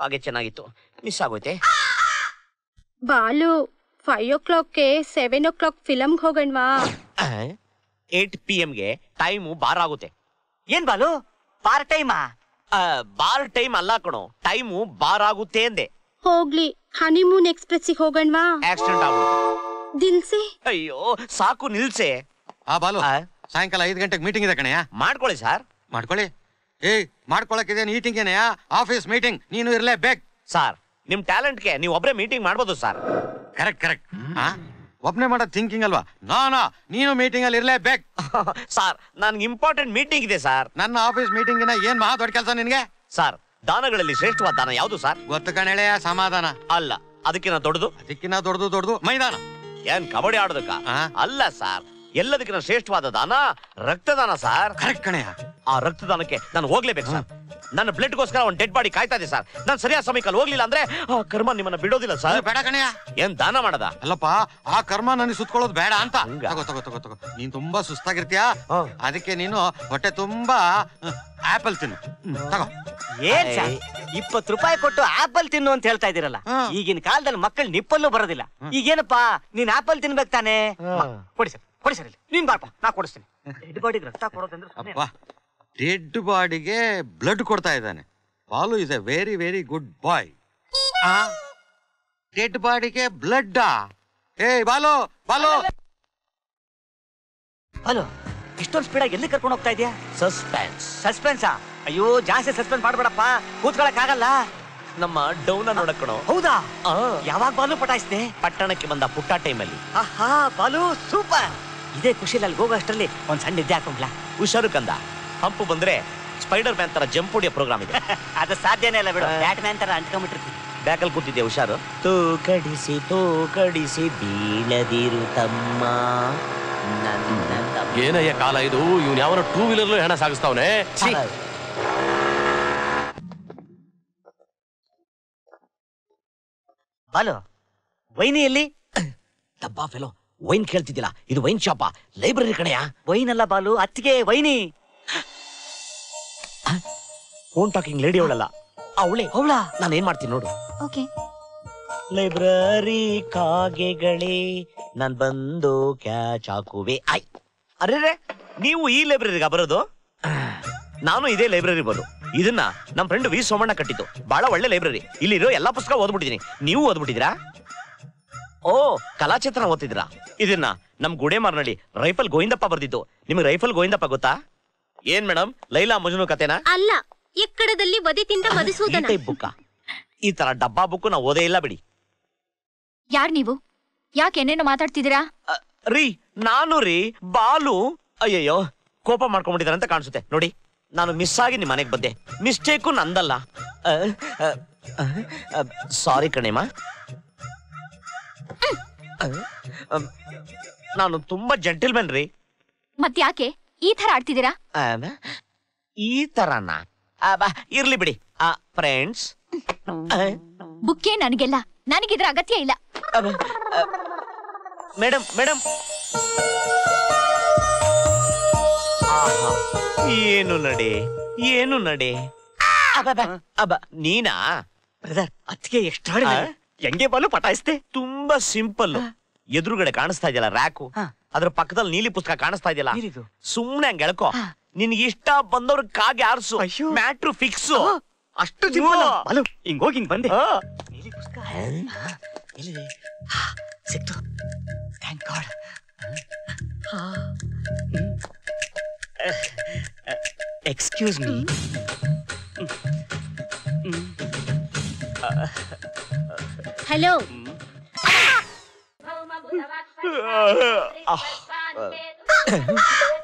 ಹಾಗೆ ಚೆನ್ನಾಗಿತ್ತು, ಮಿಸ್ ಆಗೋಯ್ತೆ. ಬಾಲು 5 o'clockಗೆ 7 o'clock ಫಿಲಮ್ಗೆ ಹೋಗಣ್ವಾ? 8 PM ಟೈಮು ಬಾರ್ ಆಗುತ್ತೆ. ಏನ್ ಬಾಲು ಬಾರ್ ಟೈಮಾ? ಬಾರ್ ಟೈಮ್ ಅಲ್ಲ ಕಣೋ, ಟೈಮು ಬಾರ್ ಆಗುತ್ತೆ ಅಂದೆ. ಹೋಗ್ಲಿ, ಹನಿಮೂನ್ ಎಕ್ಸ್ಪ್ರೆಸ್ಸಿಗೆ ಹೋಗಣ್ವಾ? ಆಕ್ಸಿಡೆಂಟ್ ಆಗುತ್ತೆ. ದಿಲ್ಸೆ, ಅಯ್ಯೋ ಸಾಕು ನಿಲ್ಸೆ. ಬಾಲು, ಸಾಯಂಕಾಲ 5 ಗಂಟೆಗೆ ಮೀಟಿಂಗ್ ಇದೆ ಕಣಯ್ಯ. ಮಾಡ್ಕೊಳ್ಳಿ ಸರ್. ಮಾಡ್ಕೊಳ್ಳಿ. ಮಾಡ್ಕೊಳಕ್ಕಿದೆ ಮೀಟಿಂಗ್ ಏನಯ್ಯ? ಆಫೀಸ್ ಮೀಟಿಂಗ್, ನೀನು ಇರ್ಲೇಬೇಕು. ಸರ್, ನಿಮ್ ಟ್ಯಾಲೆಂಟ್ಗೆ ನೀವು ಒಬ್ರೇ ಮೀಟಿಂಗ್ ಮಾಡ್ಬೋದು ಸರ್. ಕರೆಕ್ಟ್. ಒಬ್ನೇ ಮಾಡೋ ಥಿಂಕಿಂಗ್ ಅಲ್ವಾ? ನೀನು ಮೀಟಿಂಗ್ ಅಲ್ಲಿ ಇರ್ಲೇಬೇಕು. ಸರ್, ನನ್ಗೆ ಇಂಪಾರ್ಟೆಂಟ್ ಮೀಟಿಂಗ್ ಇದೆ ಸರ್. ನನ್ನ ಆಫೀಸ್ ಮೀಟಿಂಗ್ ಏನ್ ಮಹಾ ದೊಡ್ಡ ಕೆಲಸ ನಿನ್ಗೆ? ಸರ್, ದಾನಗಳಲ್ಲಿ ಶ್ರೇಷ್ಠವಾದ ದಾನ ಯಾವುದು ಸರ್? ಗೊತ್ತು ಕಣೆಳೆಯ, ಸಮಾಧಾನ. ಅಲ್ಲ, ಅದಕ್ಕಿಂತ ದೊಡ್ಡದು ಮೈದಾನ. ಏನ್ ಕಬಡ್ಡಿ ಆಡೋದಕ್ಕ? ಅಲ್ಲ ಸರ್, ಎಲ್ಲದಕ್ಕಿಂತ ಶ್ರೇಷ್ಠವಾದ ದಾನ ರಕ್ತದಾನ ಸರ್. ಕರೆಕ್ಟ್ ಕಣೆಯ. ಆ ರಕ್ತದಾನಕ್ಕೆ ನಾನು ಹೋಗ್ಲೇಬೇಕು ಸರ್. ನನ್ನ ಬ್ಲಡ್ಗೋಸ್ಕರ ಒಂದು ಡೆಡ್ ಬಾಡಿ ಕಾಯ್ತಾ ಇದೆ ಸರ್. ನಾನು ಸರಿಯಾದ ಸಮಯಕ್ಕೆ ಹೋಗ್ಲಿಲ್ಲ ಅಂದ್ರೆ ಆ ಕರ್ಮ ನಿಮ್ಮನ್ನ ಬಿಡೋದಿಲ್ಲ ಸರ್. ಬೇಡ ಕಣಯ್ಯ. ಏನ್ ದಾನ ಮಾಡದ? ಅಲ್ಲಪ್ಪ, ಆ ಕರ್ಮ ನನಗೆ ಸುತ್ಕೊಳ್ಳೋದು ಬೇಡ ಅಂತ. ತಗೋ ನೀನ್ ತುಂಬಾ ಸುಸ್ತಾಗಿರ್ತೀಯ, ಅದಕ್ಕೆ ನೀನು ಹೊಟ್ಟೆ ತುಂಬಾ ಆಪಲ್ ತಿನ್ನು. ತಗೋ. ಏನ್ ಸರ್ 20 ರೂಪಾಯಿ ಕೊಟ್ಟು ಆಪಲ್ ತಿನ್ನು ಅಂತ ಹೇಳ್ತಾ ಇದೀರಲ್ಲ, ಈಗಿನ ಕಾಲದಲ್ಲಿ ಮಕ್ಕಳು ನಿಪ್ಪಲ್ಲೂ ಬರೋದಿಲ್ಲ. ಈಗೇನಪ್ಪಾ ನೀನ್ ಆಪಲ್ ತಿನ್ಬೇಕು ತಾನೆ? ಕೊಡಿ ಸರ್ ನೀನ್ ಬಾರಪ್ಪ, ನಾ ಕೊಡಿಸ್ತೀನಿ. ಡೆಡ್ ಬಾಡಿಗೆ ರಕ್ತ ಕೊಡೋದಂದ್ರೆ ಡೆಡ್ ಬಾಡಿಗೆ ಬ್ಲಡ್ ಕೊಡ್ತಾ ಇದ್ದಾನೆ. Balu is a very very good boy. Dead ಬಾಡಿಗೆ ಬ್ಲಡ್. ಏ ಬಾಲು ಬಾಲು ಹಲೋ, ಇಷ್ಟೊಂದು ಸ್ಪೀಡ್ ಆಗಿ ಎಲ್ಲಿ ಕರ್ಕೊಂಡು ಹೋಗ್ತಾ ಇದೆಯಾ? ಸಸ್ಪೆನ್ಸಾ? ಅಯ್ಯೋ ಜಾಸ್ತಿ ಸಸ್ಪೆನ್ಸ್ ಮಾಡ್ಬೇಡಪ್ಪ, ಕೂತ್ಕೊಳಕ್ ಆಗಲ್ಲ. ನಮ್ಮ ಡೌನ ನೋಡಕ್ಕಣೋ. ಹೌದಾ? ಯಾವಾಗ ಬಾಲು ಪಟಾಯಿಸ್ದೆ? ಪಟ್ಟಣಕ್ಕೆ ಬಂದ ಪುಟ್ಟ ಟೈಮಲ್ಲಿ. ಆಹಾ ಬಾಲು ಸೂಪರ್. ಇದೇ ಖುಷಿಯಲ್ಲಿ ಅಲ್ಲಿ ಹೋಗೋ ಅಷ್ಟರಲ್ಲಿ ಒಂದ್ ಸಣ್ಣ ನಿದ್ದೆ ಹಾಕೊಂಡ್ಲಾ? ಹುಷಾರು ಕಂದ, ಹಂಪು ಬಂದ್ರೆ ಸ್ಪೈಡರ್ ಮ್ಯಾನ್ ತರ ಜಂಪ್ ಹೊಡಿಯೋ ಪ್ರೋಗ್ರಾಮ್ ಇದೆ. ಅದು ಸಾಧ್ಯನೇ ಇಲ್ಲ ಬಿಡು, ಬ್ಯಾಟ್ ಮ್ಯಾನ್ ತರ ಅಂಟ್ಕೊಂಡ್ಬಿಟ್ಟಿರ್ತೀನಿ. ಬ್ಯಾಕಲ್ಲಿ ಕೂತಿದ್ದೆ, ಹುಷಾರು. ತೂಕಡಿಸಿ ಬೀಳದಿರು ತಮ್ಮ. ಏನಯ್ಯ ಕಾಲ ಇದು, ಇವ್ನು ಯಾವನ 2 ವೀಲರ್ಲು ಹೆಣ ಸಾಗಿಸ್ತಾವನೆ. ಬಾಲು ವೈನಿ ಎಲ್ಲಿ? ಡಬ್ಬಾ ಫೆಲೋ, ವೈನ್ ಕೇಳ್ತಿದ್ದಿಲ್ಲ, ಇದು ವೈನ್ ಶಾಪ, ಲೈಬ್ರರಿ ಕಣೆಯ. ವೈನ್ ಅಲ್ಲ ಬಾಲು, ಅತ್ತಿಗೆ ವೈನಿ. ಫೋನ್ ಟಾಕಿಂಗ್ ಲೇಡಿ ಅವಳಲ್ಲ, ಅವಳ. ನಾನು ಏನ್ ಮಾಡ್ತೀನಿ ನೋಡು. ಓಕೆ. ಲೈಬ್ರರಿ ಕಾಗೆಗಳೇ ನಾನ್ ಬಂದು ಕ್ಯಾಚ್ ಹಾಕುವೆ. ಅರೆ, ನೀವು ಈ ಲೈಬ್ರರಿಗ ಬರೋದು? ನಾನು ಇದೇ ಲೈಬ್ರರಿ ಬರೋದು. ಇದನ್ನ ನಮ್ ಫ್ರೆಂಡ್ ವಿ ಸೋಮಣ್ಣ ಕಟ್ಟಿದ್ದು. ಬಹಳ ಒಳ್ಳೆ ಲೈಬ್ರರಿ. ಇಲ್ಲಿರೋ ಎಲ್ಲಾ ಪುಸ್ತಕ ಓದ್ಬಿಟ್ಟಿದೀನಿ. ನೀವು ಓದ್ಬಿಟ್ಟಿದ್ದೀರಾ? ಓ, ಕಲಾಚೇತನ ಓದ್ತಿದ್ದೀರಾ? ಇದನ್ನ ನಮ್ ಗುಡೆ ಮಾರ್ನಳ್ಳಿ ರೈಫಲ್ ಗೋವಿಂದಪ್ಪ ಬರ್ದಿದ್ದು. ನಿಮ್ಗೆ ರೈಫಲ್ ಗೋವಿಂದಪ್ಪ ಗೊತ್ತಾ? ಏನ್ ಮೇಡಮ್, ಲೈಲಾ ಮಜ್ನು ಕತೆನಾ? ಅಲ್ಲ, ಎಕ್ಕಡದಲ್ಲಿ ವಧೆ ತಿಂದ ಮಧುಸೂದನ ಬುಕ್ಕ. ಈ ತರ ಡಬ್ಬಾ ಬುಕ್ ನಾವು ಓದೇ ಇಲ್ಲ ಬಿಡಿ. ಯಾರ್ ನೀವು? ಯಾಕೆ ಏನೇನೋ ಮಾತಾಡ್ತಿದ್ದೀರಾ? ರೀ, ನಾನು ರೀ ಬಾಲು. ಅಯ್ಯಯ್ಯೋ, ಕೋಪ ಮಾಡ್ಕೊಂಡ್ಬಿಟ್ಟಿದಾರೆ ಅಂತ ಕಾಣಿಸುತ್ತೆ ನೋಡಿ. ನಾನು ಮಿಸ್ ಆಗಿ ನಿಮ್ ಮನೆಗೆ ಬಂದೆ. ಮಿಸ್ಟೇಕು ನಂದಲ್ಲ. ಸಾರಿ ಕಣೇಮ್ಮ. ನಾನು ತುಂಬಾ ಜೆಂಟಲ್ಮನ್ ರೀ. ಮತ್ ಯಾಕೆ ಈ ತರ ಆಡ್ತಿದ್ದೀರಾ? ಈ ತರನಾ? ಇರ್ಲಿ ಬಿಡಿ ಫ್ರೆಂಡ್ಸ್. ಬುಕ್ಕೇ ನನಗೆಲ್ಲ, ನನಗಿದ್ರ ಅಗತ್ಯ ಇಲ್ಲ. ಮೇಡಮ್ ಮೇಡಮ್, ಏನು ನಡೆ, ಏನು ನಡೆ. ನೀನಾ? ಬ್ರದರ್, ಅತ್ತಿಗೆ ಎಷ್ಟು ಹೆಂಗೆ ಬಾಲು ಪಟಾಯಿಸ್ತೆ? ತುಂಬಾ ಸಿಂಪಲ್. ಎದುರುಗಡೆ ಕಾಣಿಸ್ತಾ ಇದೆಯಲ್ಲ ರ್ಯಾಕು, ಅದ್ರ ಪಕ್ಕದಲ್ಲಿ ನೀಲಿ ಪುಸ್ತಕ ಕಾಣಿಸ್ತಾ ಇದೆಯಲ್ಲ, ಸುಮ್ನೆ ಹಂಗೆ ಎಳ್ಕೊ. ನಿನ್ಗೆ ಇಷ್ಟ ಬಂದವ್ರ ಕಾಗೆ ಆರ್ಸು, ಮ್ಯಾಟ್ರು ಫಿಕ್ಸ್. ಅಷ್ಟು ಬಾಲು, ಹಿಂಗ್ ಹೋಗಿ ಹಿಂಗ್ ಬಂದೆ. ನೀಲಿ ಪುಸ್ತಕ ಸಿಕ್ತು, thank god. Excuse me. Hello.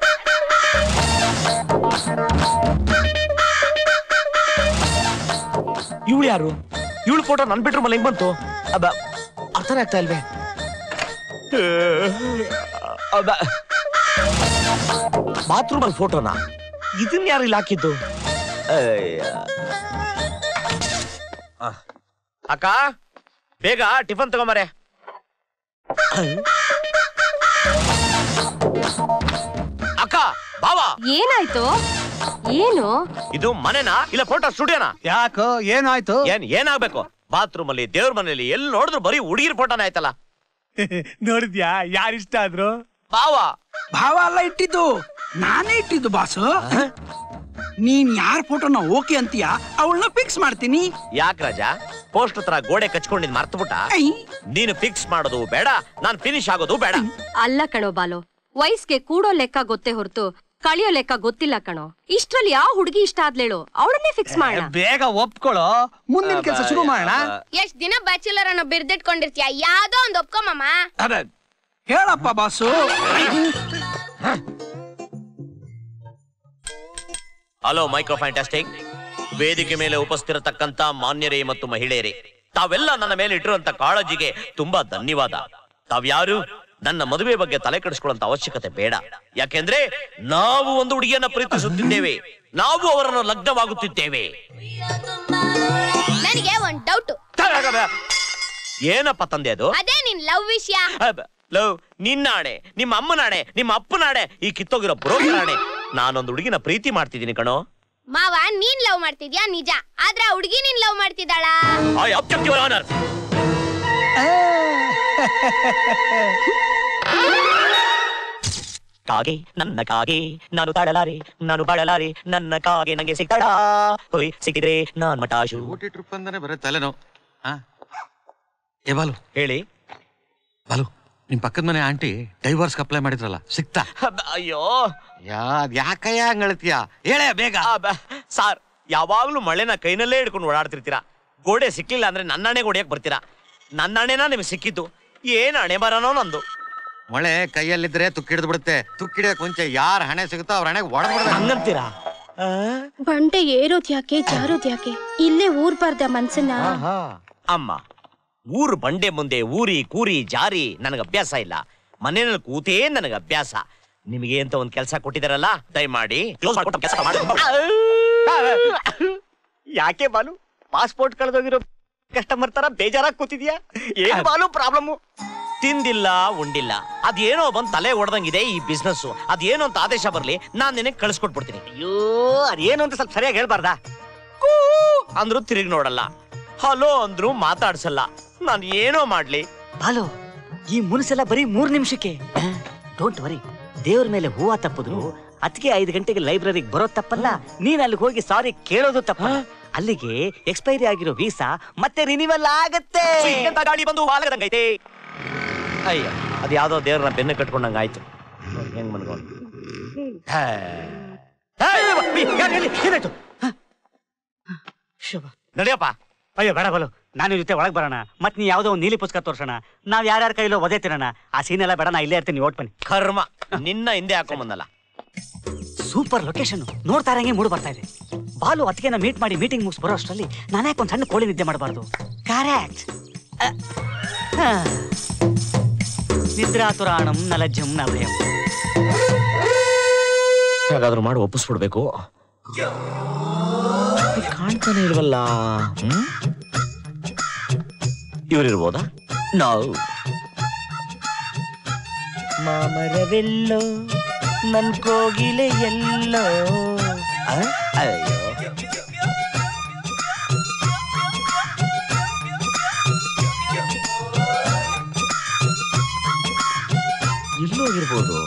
ಇವಳು ಯಾರು? ಇವಳು ಫೋಟೋ ನನ್ ಬೆಡ್ರೂಮ್ ಅಲ್ಲಿ ಹೆಂಗ್ ಬಂತು? ಅರ್ಥನೇ ಆಗ್ತಾ ಇಲ್ವೇ? ಬಾತ್ರೂಮ್ ಅಲ್ಲಿ ಫೋಟೋನಾ? ಇದನ್ನ ಯಾರು ಇಲ್ಲಿ ಹಾಕಿದ್ದು? ಅಕ್ಕ, ಬೇಗ ಟಿಫನ್ ತಗೊಂಬರೆ. ಅಕ್ಕ, ಬಾವಾ, ಏನಾಯ್ತು? ಏನು ಇದು? ಮನೆನಾ ಇಲ್ಲ ಫೋಟೋ ಸ್ಟುಡಿಯೋನಾ? ಯಾಕೋ, ಏನಾಯ್ತು? ಏನಾಗ್ಬೇಕು? ಬಾತ್ರೂಮ್ ಅಲ್ಲಿ, ದೇವ್ರ ಮನೆಯಲ್ಲಿ, ಎಲ್ಲಿ ನೋಡಿದ್ರು ಬರೀ ಹುಡುಗಿರ್ ಫೋಟೋನೇ ಆಯ್ತಲ್ಲ. ನೋಡಿದ್ಯಾ ಯಾರಿಷ್ಟ ಆದ್ರು? ಬಾವಾ. ಭಾವ ಅಲ್ಲ ಇಟ್ಟಿದ್ದು, ನಾನೇ ಇಟ್ಟಿದ್ದು ಬಾಸು. ನೀನ್ ಯಾರ ಫೋಟೋನ ಓಕೆ ಅಂತೀಯ ಅವಳನ್ನ ಫಿಕ್ಸ್ ಮಾಡ್ತೀನಿ. ಯಾಕ ರಾಜ, ಪೋಸ್ಟ್ ತರ ಗೋಡೆ ಕಚ್ಕೊಂಡಿದ್ ಮರ್ತಬಿಟ್ಟ? ನೀನು ಫಿಕ್ಸ್ ಮಾಡೋದು ಬೇಡ, ನಾನ್ ಫಿನಿಶ್ ಆಗೋದು ಬೇಡ. ಅಲ್ಲ ಕಣೋ ಬಾಲು, ವಯಸ್ಸಿಗೆ ಕೂಡೋ ಲೆಕ್ಕ ಗೊತ್ತೇ ಹೊರತು ಕಳಿಯೋ ಲೆಕ್ಕ ಗೊತ್ತಿಲ್ಲ ಕಣೋ. ಇಷ್ಟ್ರಲ್ಲಿ ಯಾವ ಹುಡುಗಿ ಇಷ್ಟ ಆದ್ಲೇಳು, ಅವಳನ್ನೇ ಫಿಕ್ಸ್ ಮಾಡೋಣ. ಬೇಗ ಒಪ್ಕೊಳ್ಳೋ, ಮುಂದಿನ ಕೆಲಸ ಶುರು ಮಾಡೋಣ. ಎಷ್ಟ್ ದಿನ ಬ್ಯಾಚುಲರ್ ಅನ್ನೋ ಬಿರ್ದಿಟ್ಕೊಂಡಿರ್ತೀಯ, ಯಾವ್ದೋ ಒಂದ್ ಒಪ್ಕೊಮ್ಮ. ಹೇಳಪ್ಪ ಬಾಸು. ಹಲೋ ಮೈಕ್ರೋ ಫ್ಯಾಂಟಾಸ್ಟಿಕ್ ವೇದಿಕೆ ಮೇಲೆ ಉಪಸ್ಥಿರತಕ್ಕಂತ ಮಾನ್ಯರೇ ಮತ್ತು ಮಹಿಳೆಯರೇ, ತಾವೆಲ್ಲ ನನ್ನ ಮೇಲೆ ಇಟ್ಟಿರುವಂತ ಕಾಳಜಿಗೆ ತುಂಬಾ ಧನ್ಯವಾದ. ತಾವ್ಯಾರು ನನ್ನ ಮದುವೆ ಬಗ್ಗೆ ತಲೆ ಕೆಡಿಸ್ಕೊಳ್ಳುವಂತ ಅವಶ್ಯಕತೆ ಬೇಡ. ಯಾಕೆಂದ್ರೆ ನಾವು ಒಂದು ಹುಡುಗಿಯನ್ನ ಪ್ರೀತಿಸುತ್ತಿದ್ದೇವೆ. ನಾವು ಅವರನ್ನು ಲಗ್ನವಾಗುತ್ತಿದ್ದೇವೆ. ನನಗೆ ಒಂದ್ ಡೌಟ್. ಏನಪ್ಪ ತಂದೆ ಅದು? ಅದೇ ನಿನ್ ಲವ್ ವಿಷಯ. ಲವ್ ನಿನ್ನಾಣೆ, ನಿಮ್ಮ ಅಮ್ಮನಾಣೆ, ನಿಮ್ಮ ಅಪ್ಪನಾಣೆ, ಈ ಕಿತ್ತೋಗಿರೋ ಬ್ರೋಕರ್ ಆಣೆ. ನಾನೊಂದು ಹುಡುಗಿನ ಪ್ರೀತಿ ಮಾಡ್ತಿದ್ದೀನಿ ಕಣೋ. ಮಾವ, ನೀನ್ ಲವ್ ಮಾಡ್ತಿದ್ಯಾ ನಿಜ, ಆದ್ರೆ ಆ ಹುಡುಗಿ ನೀನ್ ಲವ್ ಮಾಡ್ತಿದ್ದಾಳ. I object your honour. ಕಾಗೆ ನನ್ನ ಕಾಗೆ, ನಾನು ತಾಳಲಾರೆ, ನಾನು ಬಾಳಲಾರೆ, ನನ್ನ ಕಾಗೆ ನಂಗೆ ಸಿಗ್ತಾಳ. ಹೋಯ್ ಸಿಕ್ಕಿದ್ರೆ ನಾನ್ ಮಟಾಶು. ಊಟಿ ಟ್ರಿಪ್ ಅಂತಾನೆ ಬರೀ ತಲೆನೋ. ಏ ಬಾಲು, ಹೇಳಿ. ಬಾಲು, ನಿಮ್ ಪಕ್ಕದ ಮನೆ ಆಂಟಿ ಡೈವರ್ಸ್ ಅಪ್ಲೈ ಮಾಡಿದ್ರಲ್ಲ, ಸಿಕ್ತಾ? ಅಯ್ಯೋ ಯಾಕಯ್ಯ ಹಂಗಳ್ತೀಯ, ಹೇಳೇ ಬೇಗ. ಸಾರ್, ಯಾವಾಗ್ಲೂ ಮಳೆನ ಕೈನಲ್ಲೇ ಹಿಡ್ಕೊಂಡು ಓಡಾಡ್ತಿರ್ತೀರಾ. ಗೋಡೆ ಸಿಕ್ಲಿಲ್ಲ ಅಂದ್ರೆ ನನ್ನಣೆ ಗೋಡೆಯಕ್ ಬರ್ತೀರಾ. ನನ್ನಣೆನ ನಿಮ್ಗೆ ಸಿಕ್ಕಿದ್ದು ಏನ್ ಹಣೆ ಬರೋನೋ ನಂದು. ಮಳೆ ಕೈಯಲ್ಲಿದ್ರೆ ತುಕ್ಕಿಡ್ದು ಬಿಡುತ್ತೆ. ತುಕ್ಕಿಡಿಯಕ್ ಮುಂಚೆ ಯಾರ ಹಣೆ ಸಿಗುತ್ತೋ ಅವ್ರ ಹಣೆಗೆ ಹೊಡೆದ್ಬಿಡ್ಬೇಕು. ಹಂಗಂತೀರಾ? ಬಂಡೆ ಏರೋದ್ ಯಾಕೆ, ಜಾರೋದ್ ಯಾಕೆ, ಇಲ್ಲೇ ಊರ್ಬಾರ್ದ ಮನ್ಸನ್ನ. ಅಮ್ಮ, ಊರು ಬಂಡೆ ಮುಂದೆ ಊರಿ ಕೂರಿ ಜಾರಿ ನನಗ ಅಭ್ಯಾಸ ಇಲ್ಲ. ಮನೆಯಲ್ಲಿ ಕೂತೇ ನನಗ ಅಭ್ಯಾಸ. ನಿಮಗೆ ಅಂತ ಒಂದ್ ಕೆಲಸ ಕೊಟ್ಟಿದಾರಲ್ಲ, ದಯಮಾಡಿ ಕ್ಲೋಸ್ ಮಾಡ್ಕೊಟ್ಟು ಕೆಲಸ ಮಾಡಿ. ಯಾಕೆ ಬಾಲು, ಪಾಸ್ಪೋರ್ಟ್ ಕಳೆದೋಗಿರೋ ಕಸ್ಟಮರ್ ತರ ಬೇಜಾರಾಗಿ ಕೂತಿದ್ಯಾ? ಏನ್ ಬಾಲು ಪ್ರಾಬ್ಲಮ್? ತಿಂದಿಲ್ಲ ಉಂಡಿಲ್ಲ, ಅದೇನೋ ಬಂದ್ ತಲೆ ಹೊಡೆದಂಗಿದೆ ಈ ಬಿಸ್ನೆಸ್. ಅದೇನೋ ಅಂತ ಆದೇಶ ಬರ್ಲಿ, ನಾನ್ ನಿನಗೆ ಕಳ್ಸಿಕೊಟ್ಬಿಡ್ತೀನಿ. ಅಯ್ಯೋ, ಅದೇನು ಅಂತ ಸ್ವಲ್ಪ ಸರಿಯಾಗಿ ಹೇಳ್ಬಾರ್ದಾ? ಅಂದ್ರು ತಿರುಗಿ ನೋಡಲ್ಲ, ಹಲೋ ಅಂದ್ರು ಮಾತಾಡ್ಸಲ್ಲ. ನಾನು ಏನೋ ಮಾಡ್ಲಿ? ಬಾಲು, ಈ ಮುನ್ಸೆಲ್ಲ ಬರೀ 3 ನಿಮಿಷಕ್ಕೆ. ಡೋಂಟ್ ವರಿ, ದೇವ್ರ ಮೇಲೆ ಹೂವ ತಪ್ಪುದು, ಅದಕ್ಕೆ 5 ಗಂಟೆಗೆ ಲೈಬ್ರರಿಗೆ ಬರೋದ್ ತಪ್ಪಲ್ಲ. ನೀನ್ ಅಲ್ಲಿಗೆ ಹೋಗಿ ಸಾರಿ ಕೇಳೋದು ತಪ್ಪಲ್ಲ. ಅಲ್ಲಿಗೆ ಎಕ್ಸ್ಪೈರಿ ಆಗಿರೋ ವೀಸಾ ಮತ್ತೆ ರಿನಿವಲ್ ಆಗತ್ತೆ. ಗಾಡಿ ಬಂದು ಹಾಲಗದಂಗೈತೆ. ಅಯ್ಯ, ಅದು ಯಾವ್ದೋ ದೇವ್ರನ್ನ ಬೆನ್ನ ಕಟ್ಕೊಂಡಂಗ ಆಯ್ತು. ಹೆಂಗ್ ಮನ್ಕೊಂಡು ಏನಾಯ್ತು? ನಡಿಯಪ್ಪ. ಅಯ್ಯೋ ಬೇಡ ಬಾಲು, ನಾನು ಜೊತೆ ಒಳಗೆ ಬರೋಣ. ಮತ್ ನೀ ಯಾವ್ದೋ ಒಂದು ನೀಲಿ ಪುಸ್ತಕ ತೋರ್ಸೋಣ. ನಾವ್ ಯಾರ್ಯಾರ ಕೈಲೋ ಒದೆ ತಿರೋಣ. ಆ ಸೀನ್ ಎಲ್ಲ ಬೇಡ, ನಾ ಇಲ್ಲೇ ಇರ್ತೀನಿ, ಓಟ್ ಬನ್ನಿ. ಕರ್ಮ, ನಿನ್ನ ಹಿಂದೆ ಹಾಕೊಂಬಂದಲ್ಲ. ಸೂಪರ್ ಲೊಕೇಶನ್, ನೋಡ್ತಾ ಇರಂಗೆ ಮೂಡ್ ಬರ್ತಾ ಇದೆ. ಬಾಲು ಅದಕ್ಕೆ ಮೀಟ್ ಮಾಡಿ ಮೀಟಿಂಗ್ ಮುಗಿಸ್ ಬರೋ ಅಷ್ಟರಲ್ಲಿ ನಾನ್ಯಾಕೆ ಒಂದ್ ಸಣ್ಣ ಕೋಳಿ ನಿದ್ದೆ ಮಾಡಬಾರ್ದು? ಕರೆಕ್ಟ್. ನಿದ್ರಾತುರಾಣಂ ನಲಜ್ಜಂ ನಭಯಂ. ಹೇಗಾದ್ರೂ ಮಾಡಿ ಒಪ್ಪಿಸ್ಬಿಡ್ಬೇಕು. ಕಾಣ್ತಾನೆ ಇಲ್ವಲ್ಲ. ಇವರಿರ್ಬೋದಾ? ನಾವು ಮಾಮರವೆಲ್ಲೋ ನನ್ ಕೋಗಿಲೆ ಎಲ್ಲೋ. ಅಯ್ಯೋ, ಎಲ್ಲೋ ಇರ್ಬೋದು.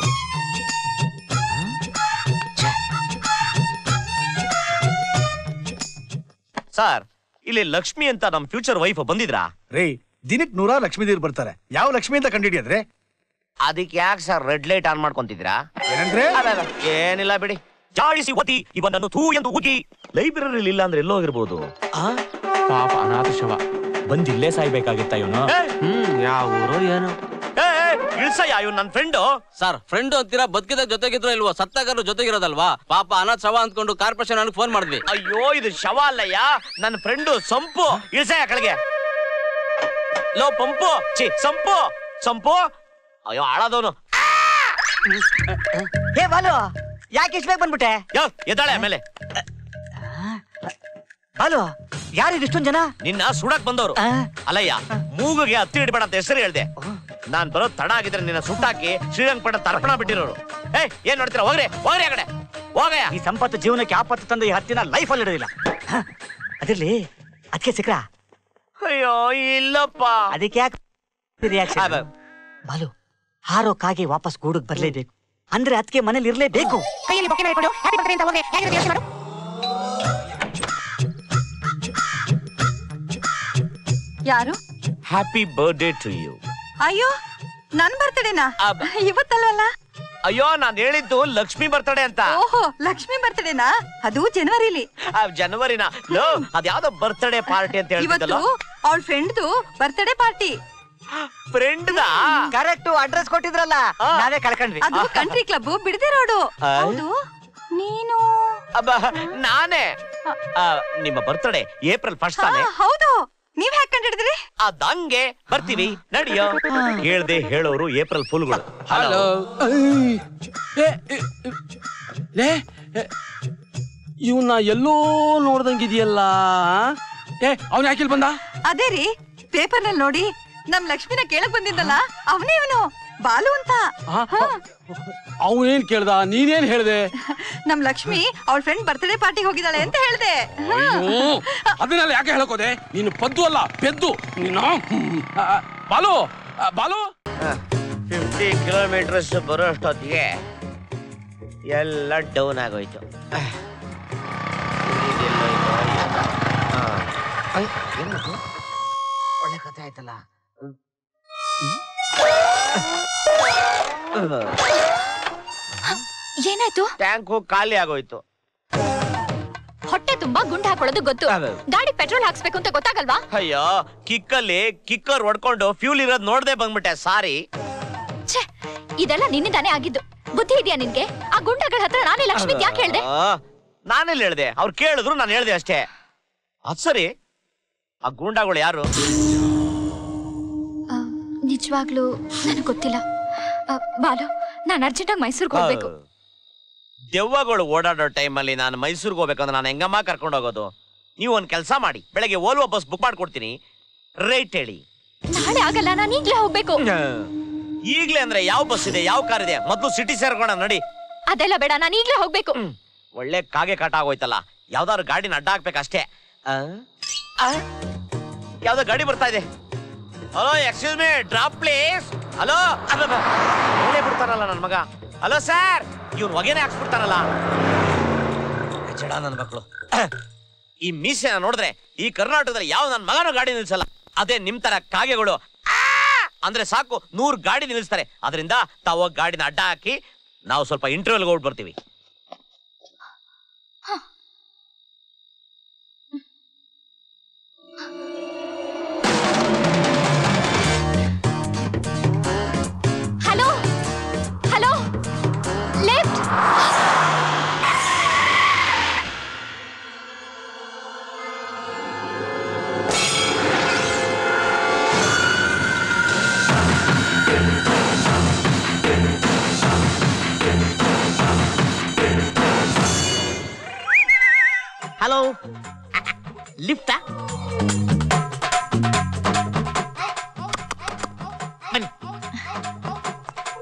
ಸರ್, ಇಲ್ಲಿ ಲಕ್ಷ್ಮಿ ಅಂತ ನಮ್ ಫ್ಯೂಚರ್ ವೈಫ್ ಬಂದಿದ್ರಾ? ರೇ, ದಿನಕ್ಕೆ 100 ಲಕ್ಷ್ಮೀದೇವ್ರು ಬರ್ತಾರೆ. ಯಾವ ಲಕ್ಷ್ಮಿ ಅಂತ ಕಂಡಿಡಿಯದ್ರೆ? ಅದಕ್ಕೆ ಯಾಕೆ ಸರ್ ರೆಡ್ ಲೈಟ್ ಆನ್ ಮಾಡ್ಕೊಂತಿದ್ದೀರಾ? ಏನಂದ್ರೆ? ಏನಿಲ್ಲ ಬಿಡಿ. ಜಾಡಿಸಿ ಒತ್ತಿ ಇವನನ್ನು ಥೂ ಎಂದು ಉಗಿ. ಲೈಬ್ರರಿ ಇಲ್ಲ ಅಂದ್ರೆ ಎಲ್ಲೋ ಹೋಗಿರ್ಬೋದು. ಪಾಪ ಅನಾಥ ಶವ, ಬಂದಿಲ್ಲೇ ಸಾಯ್ಬೇಕಾಗಿತ್ತ ಇವನು. ಯಾವ ಊರು ಏನು? ಇಳ್ಸಯ್ಯ, ಇವ್ ನನ್ ಫ್ರೆಂಡು. ಸರ್, ಫ್ರೆಂಡ್ ಅಂತೀರಾ? ಬದುಕಿದಾಗ ಜೊತೆಗಿದ್ರು ಇಲ್ವೋ? ಸತ್ತಾಗಲು ಜೊತೆಗಿರೋದಲ್ವಾ? ಪಾಪ ಅನಾಥ ಶವ ಅಂದ್ಕೊಂಡು ಕಾರ್ಪೊರೇಷನ್ ನನಗೆ ಫೋನ್ ಮಾಡಿದ್ವಿ. ಅಯ್ಯೋ, ಇದು ಶವ ಅಲ್ಲಯ್ಯ, ನನ್ನ ಫ್ರೆಂಡು ಸಂಪು. ಇಳ್ಸಯ್ಯ ಕೆಳಗೆ. ಲೋ ಪಂಪು, ಚಿ ಸಂಪು, ಸಂಪು. ಅಯ್ಯೋ, ಆಳದವನು. ಹೇ ಬಾಲು, ಯಾಕೆ ಇಷ್ಟ ಬೇಗ ಬಂದ್ಬಿಟ್ಟೆ? ಎದ್ದಾಳೆ ಆಮೇಲೆ. ಬಾಲು, ಯಾರಿದು ಇಷ್ಟೊಂದ್ ಜನ? ನಿನ್ನ ಸುಡಕ್ ಬಂದವರು. ಅಲ್ಲಯ್ಯ, ಮೂಗಿಗೆ ಹತ್ತಿ ಹಿಡ್ಬೇಡ ಅಂತ ಹೆಸರು ಹೇಳ್ದೆ. ನಾನ್ ಬರೋದ್ ತಡ ಆಗಿದ್ರೆ ನಿನ್ನ ಸುಟ್ಟಾಕಿ ಶ್ರೀರಂಗಪಟ್ಟಣ ತರ್ಪಣ ಬಿಟ್ಟಿರೋರು. ಏನ್ ನೋಡ್ತೀರಾ? ಹೋಗ್ರಿ ಹೋಗ್ರಿ ಆ ಕಡೆ ಹೋಗಯ್ಯ. ಈ ಸಂಪತ್ತು ಜೀವನಕ್ಕೆ ಆಪತ್ತು ತಂದು ಈ ಹತ್ತಿನ ಲೈಫ್ ಅಲ್ಲಿ ಇಡೋದಿಲ್ಲ. ಅದಿರ್ಲಿ, ಅದಕ್ಕೆ ಸಿಕ್ರಾ? ಅಯ್ಯೋ ಇಲ್ಲಪ್ಪ. ಅದಕ್ಕೆ ಯಾಕೆ ರಿಯಾಕ್ಷನ್? ಬಾಲು, ಹಾರೋ ಕಾಗೆ ವಾಪಸ್ ಗೂಡಿಗೆ ಬರ್ಲೇಬೇಕು ಅಂದ್ರೆ ಅದಕ್ಕೆ ಮನೇಲಿ ಇರ್ಲೇಬೇಕು. ಕೈಯಲ್ಲಿ ಬೊಕ್ಕೆ ಮಾಡಿಕೊಂಡು ಹ್ಯಾಪಿ ಬರ್ತ್ಡೇ ಅಂತ ಹೋದ್ರೆ ಹೇಗಿರುತ್ತೆ ಯೋಚನೆ ಮಾಡು. ಯಾರು? Happy birthday to you. ಅಯ್ಯೋ, ನನ್ ಬರ್ತಡೇನಾ? ಇವತ್ತಲ್ವಲ್ಲ? ಅಯ್ಯೋ, ನಾನ್ ಹೇಳಿದ್ದು ಲಕ್ಷ್ಮಿ ಬರ್ತಡೇ ಅಂತ. ಓಹೋ, ಲಕ್ಷ್ಮಿ ಬರ್ತಡೇನಾ? ಅದು ಜನವರಿಲಿ. ಜನವರಿನ? ಲೋ, ಅದ್ಯಾವ್ದೋ ಬರ್ತಡೇ ಪಾರ್ಟಿ ಅಂತ ಹೇಳ್ತಿದ್ದಲ್ಲ. ಇವತ್ತು ಅವಳ ಫ್ರೆಂಡ್ದು birthday party. Friend correct address ಕೊಟ್ಟಿದ್ರಲ್ಲ, ನಾವೇ ಕಳ್ಕೊಂಡ್ವಿ. ಅದು ಕಂಟ್ರಿ ಕ್ಲಬ್, ಬಿಡದಿ ರೋಡು. ಹೌದು, ನೀನು? ನಾನೇ. ನಿಮ್ಮ ಬರ್ತಡೇ ಏಪ್ರಿಲ್ 1 ತಾನೆ? ಹೌದು. ನೀವ್ ಹ್ಯಾಕ್ ಕಂಡಿಡಿದ್ರಿ? ಅದಂಗೆ ಬರ್ತೀವಿ ನಡಿಯೋ. ಹೇಳ್ದೆ ಹೇಳೋರು ಏಪ್ರಿಲ್ ಫುಲ್ಗಳು. ಹಲೋ. ಇವನ್ನ ಎಲ್ಲೋ ನೋಡ್ದಂಗಿದೆಯಲ್ಲ. ಅವನ್ ಯಾಕಿಲ್ ಬಂದ? ಅದೇ ರೀ ಪೇಪರ್ ನಲ್ಲಿ ನೋಡಿ ನಮ್ ಲಕ್ಷ್ಮಿನ ಕೇಳಕ್ ಬಂದಿದ್ದಲ್ಲ ಅವನೇ ಇವನು ಬಾಲು ಅಂತ. ಅವನೇನ್ ಕೇಳ್ದ, ನೀನೇನ್ ಹೇಳ್ದೆ? ನಮ್ ಲಕ್ಷ್ಮಿ ಅವಳ ಫ್ರೆಂಡ್ ಬರ್ತ್ಡೇ ಪಾರ್ಟಿಗೆ ಹೋಗಿದ್ದಾಳೆ ಅಂತ ಹೇಳ್ದೆ. ಅದನ್ನೆಲ್ಲ ಯಾಕೆ ಹೇಳಕೋದೆ? ನೀನು ಪದ್ದು ಅಲ್ಲ ಪೆದ್ದು ನೀನು. ಬಾಲು ಬಾಲು 50 ಕಿಲೋಮೀಟರ್ಸ್ ಬರೋ ಅಷ್ಟೊತ್ತಿಗೆ ಎಲ್ಲ ಡೌನ್ ಆಗೋಯ್ತು. ಒಳ್ಳೆ ಕಥೆ ಆಯ್ತಲ್ಲ. ಏನಾಯ್ತು? ಟ್ಯಾಂಕು ಖಾಲಿ ಆಗೋಯ್ತು. ಹೊಟ್ಟೆ ತುಂಬಾ ಗುಂಡು ಹಾಕೊಳ್ಳೋದು ಗೊತ್ತು, ಗಾಡಿ ಪೆಟ್ರೋಲ್ ಹಾಕ್ಸ್ಬೇಕು ಅಂತ ಗೊತ್ತಾಗಲ್ವಾ? ಅಯ್ಯೋ ಕಿಕ್ಕಲ್ಲಿ ಕಿಕ್ಕರ್ ಹೊಡ್ಕೊಂಡು ಫ್ಯೂಲ್ ಇರೋದ್ ನೋಡ್ದೆ ಬಂದ್ಬಿಟ್ಟೆ, ಸಾರಿ. ಇದೆಲ್ಲ ನಿನ್ನಿಂದಾನೇ ಆಗಿದ್ದು. ಬುದ್ಧಿ ಇದೆಯಾ ನಿನ್ಗೆ? ಆ ಗುಂಡಗಳ ಹತ್ರ ನಾನೇ ಲಕ್ಷ್ಮಿ ಯಾಕೆ ಹೇಳ್ದೆ? ನಾನೆಲ್ಲ ಹೇಳ್ದೆ, ಅವ್ರು ಕೇಳಿದ್ರು ನಾನು ಹೇಳ್ದೆ ಅಷ್ಟೇ. ಅದ್ ಸರಿ, ಆ ಗೂಂಡಾಗಳು ಯಾರು? ನಿಜವಾಗ್ಲೂ ನನಗೆ ಗೊತ್ತಿಲ್ಲ ಬಾಲು. ನಾನು ಅರ್ಜೆಂಟಾಗಿ ಮೈಸೂರಿಗೆ ಹೋಗ್ಬೇಕು. ದೆವ್ವಗಳು ಓಡಾಡೋ ಟೈಮಲ್ಲಿ ನಾನು ಮೈಸೂರಿಗೆ ಹೋಗ್ಬೇಕಂದ್ರೆ ನಾನು ಹೆಂಗಮ್ಮ ಕರ್ಕೊಂಡು ಹೋಗೋದು? ನೀವು ಒಂದ್ ಕೆಲಸ ಮಾಡಿ, ಬೆಳಗ್ಗೆ ಓಲ್ವೋ ಬಸ್ ಬುಕ್ ಮಾಡ್ಕೊಡ್ತೀನಿ, ರೇಟ್ ಹೇಳಿ. ನಾಳೆ ಆಗಲ್ಲ, ನಾನು ಈಗ್ಲೇ ಹೋಗ್ಬೇಕು. ಈಗ್ಲೇ ಅಂದ್ರೆ ಯಾವ ಬಸ್ ಇದೆ, ಯಾವ ಕಾರ್ ಇದೆ? ಮೊದ್ಲು ಸಿಟಿ ಸೇರ್ಕೋಣ ನಡಿ. ಅದೆಲ್ಲ ಬೇಡ, ನಾನು ಈಗ್ಲೇ ಹೋಗ್ಬೇಕು. ಒಳ್ಳೆ ಕಾಗೆ ಕಾಟ ಆಗೋಯ್ತಲ್ಲ, ಯಾವ್ದಾದ್ರು ಗಾಡಿನ ಅಡ್ಡ ಹಾಕ್ಬೇಕಷ್ಟೇ. ಯಾವ್ದೋ ಗಾಡಿ ಬರ್ತಾ ಇದೆ. Hello, excuse me, drop please. Hello, ಒಳ್ಳೆ ಬಿಡ್ತಾರಲ್ಲ ನನ್ ಮಗ. ಹಲೋ ಸರ್, ಇವ್ರು ಹೊಗೆನೆ ಹಾಕ್ಸ್ಬಿಡ್ತಾರಲ್ಲ ಚಡ ನನ್ ಮಕ್ಳು. ಈ ಮೀಸೆನ ನೋಡಿದ್ರೆ ಈ ಕರ್ನಾಟಕದಲ್ಲಿ ಯಾವ ನನ್ ಮಗನೂ ಗಾಡಿ ನಿಲ್ಸಲ್ಲ. ಅದೇ ನಿಮ್ ತರ ಕಾಗೆಗಳು ಅಂದ್ರೆ ಸಾಕು 100 ಗಾಡಿ ನಿಲ್ಲಿಸ್ತಾರೆ. ಅದರಿಂದ ತಾವು ಗಾಡಿನ ಅಡ್ಡ ಹಾಕಿ ನಾವು ಸ್ವಲ್ಪ ಇಂಟರ್ವ್ಯೂಲ್ಗೆ ಹೋಗಿ ಬರ್ತೀವಿ. Hello hello, left. ಹಲೋ, ಲಿಫ್ಟಾ? ಬನ್ನಿ.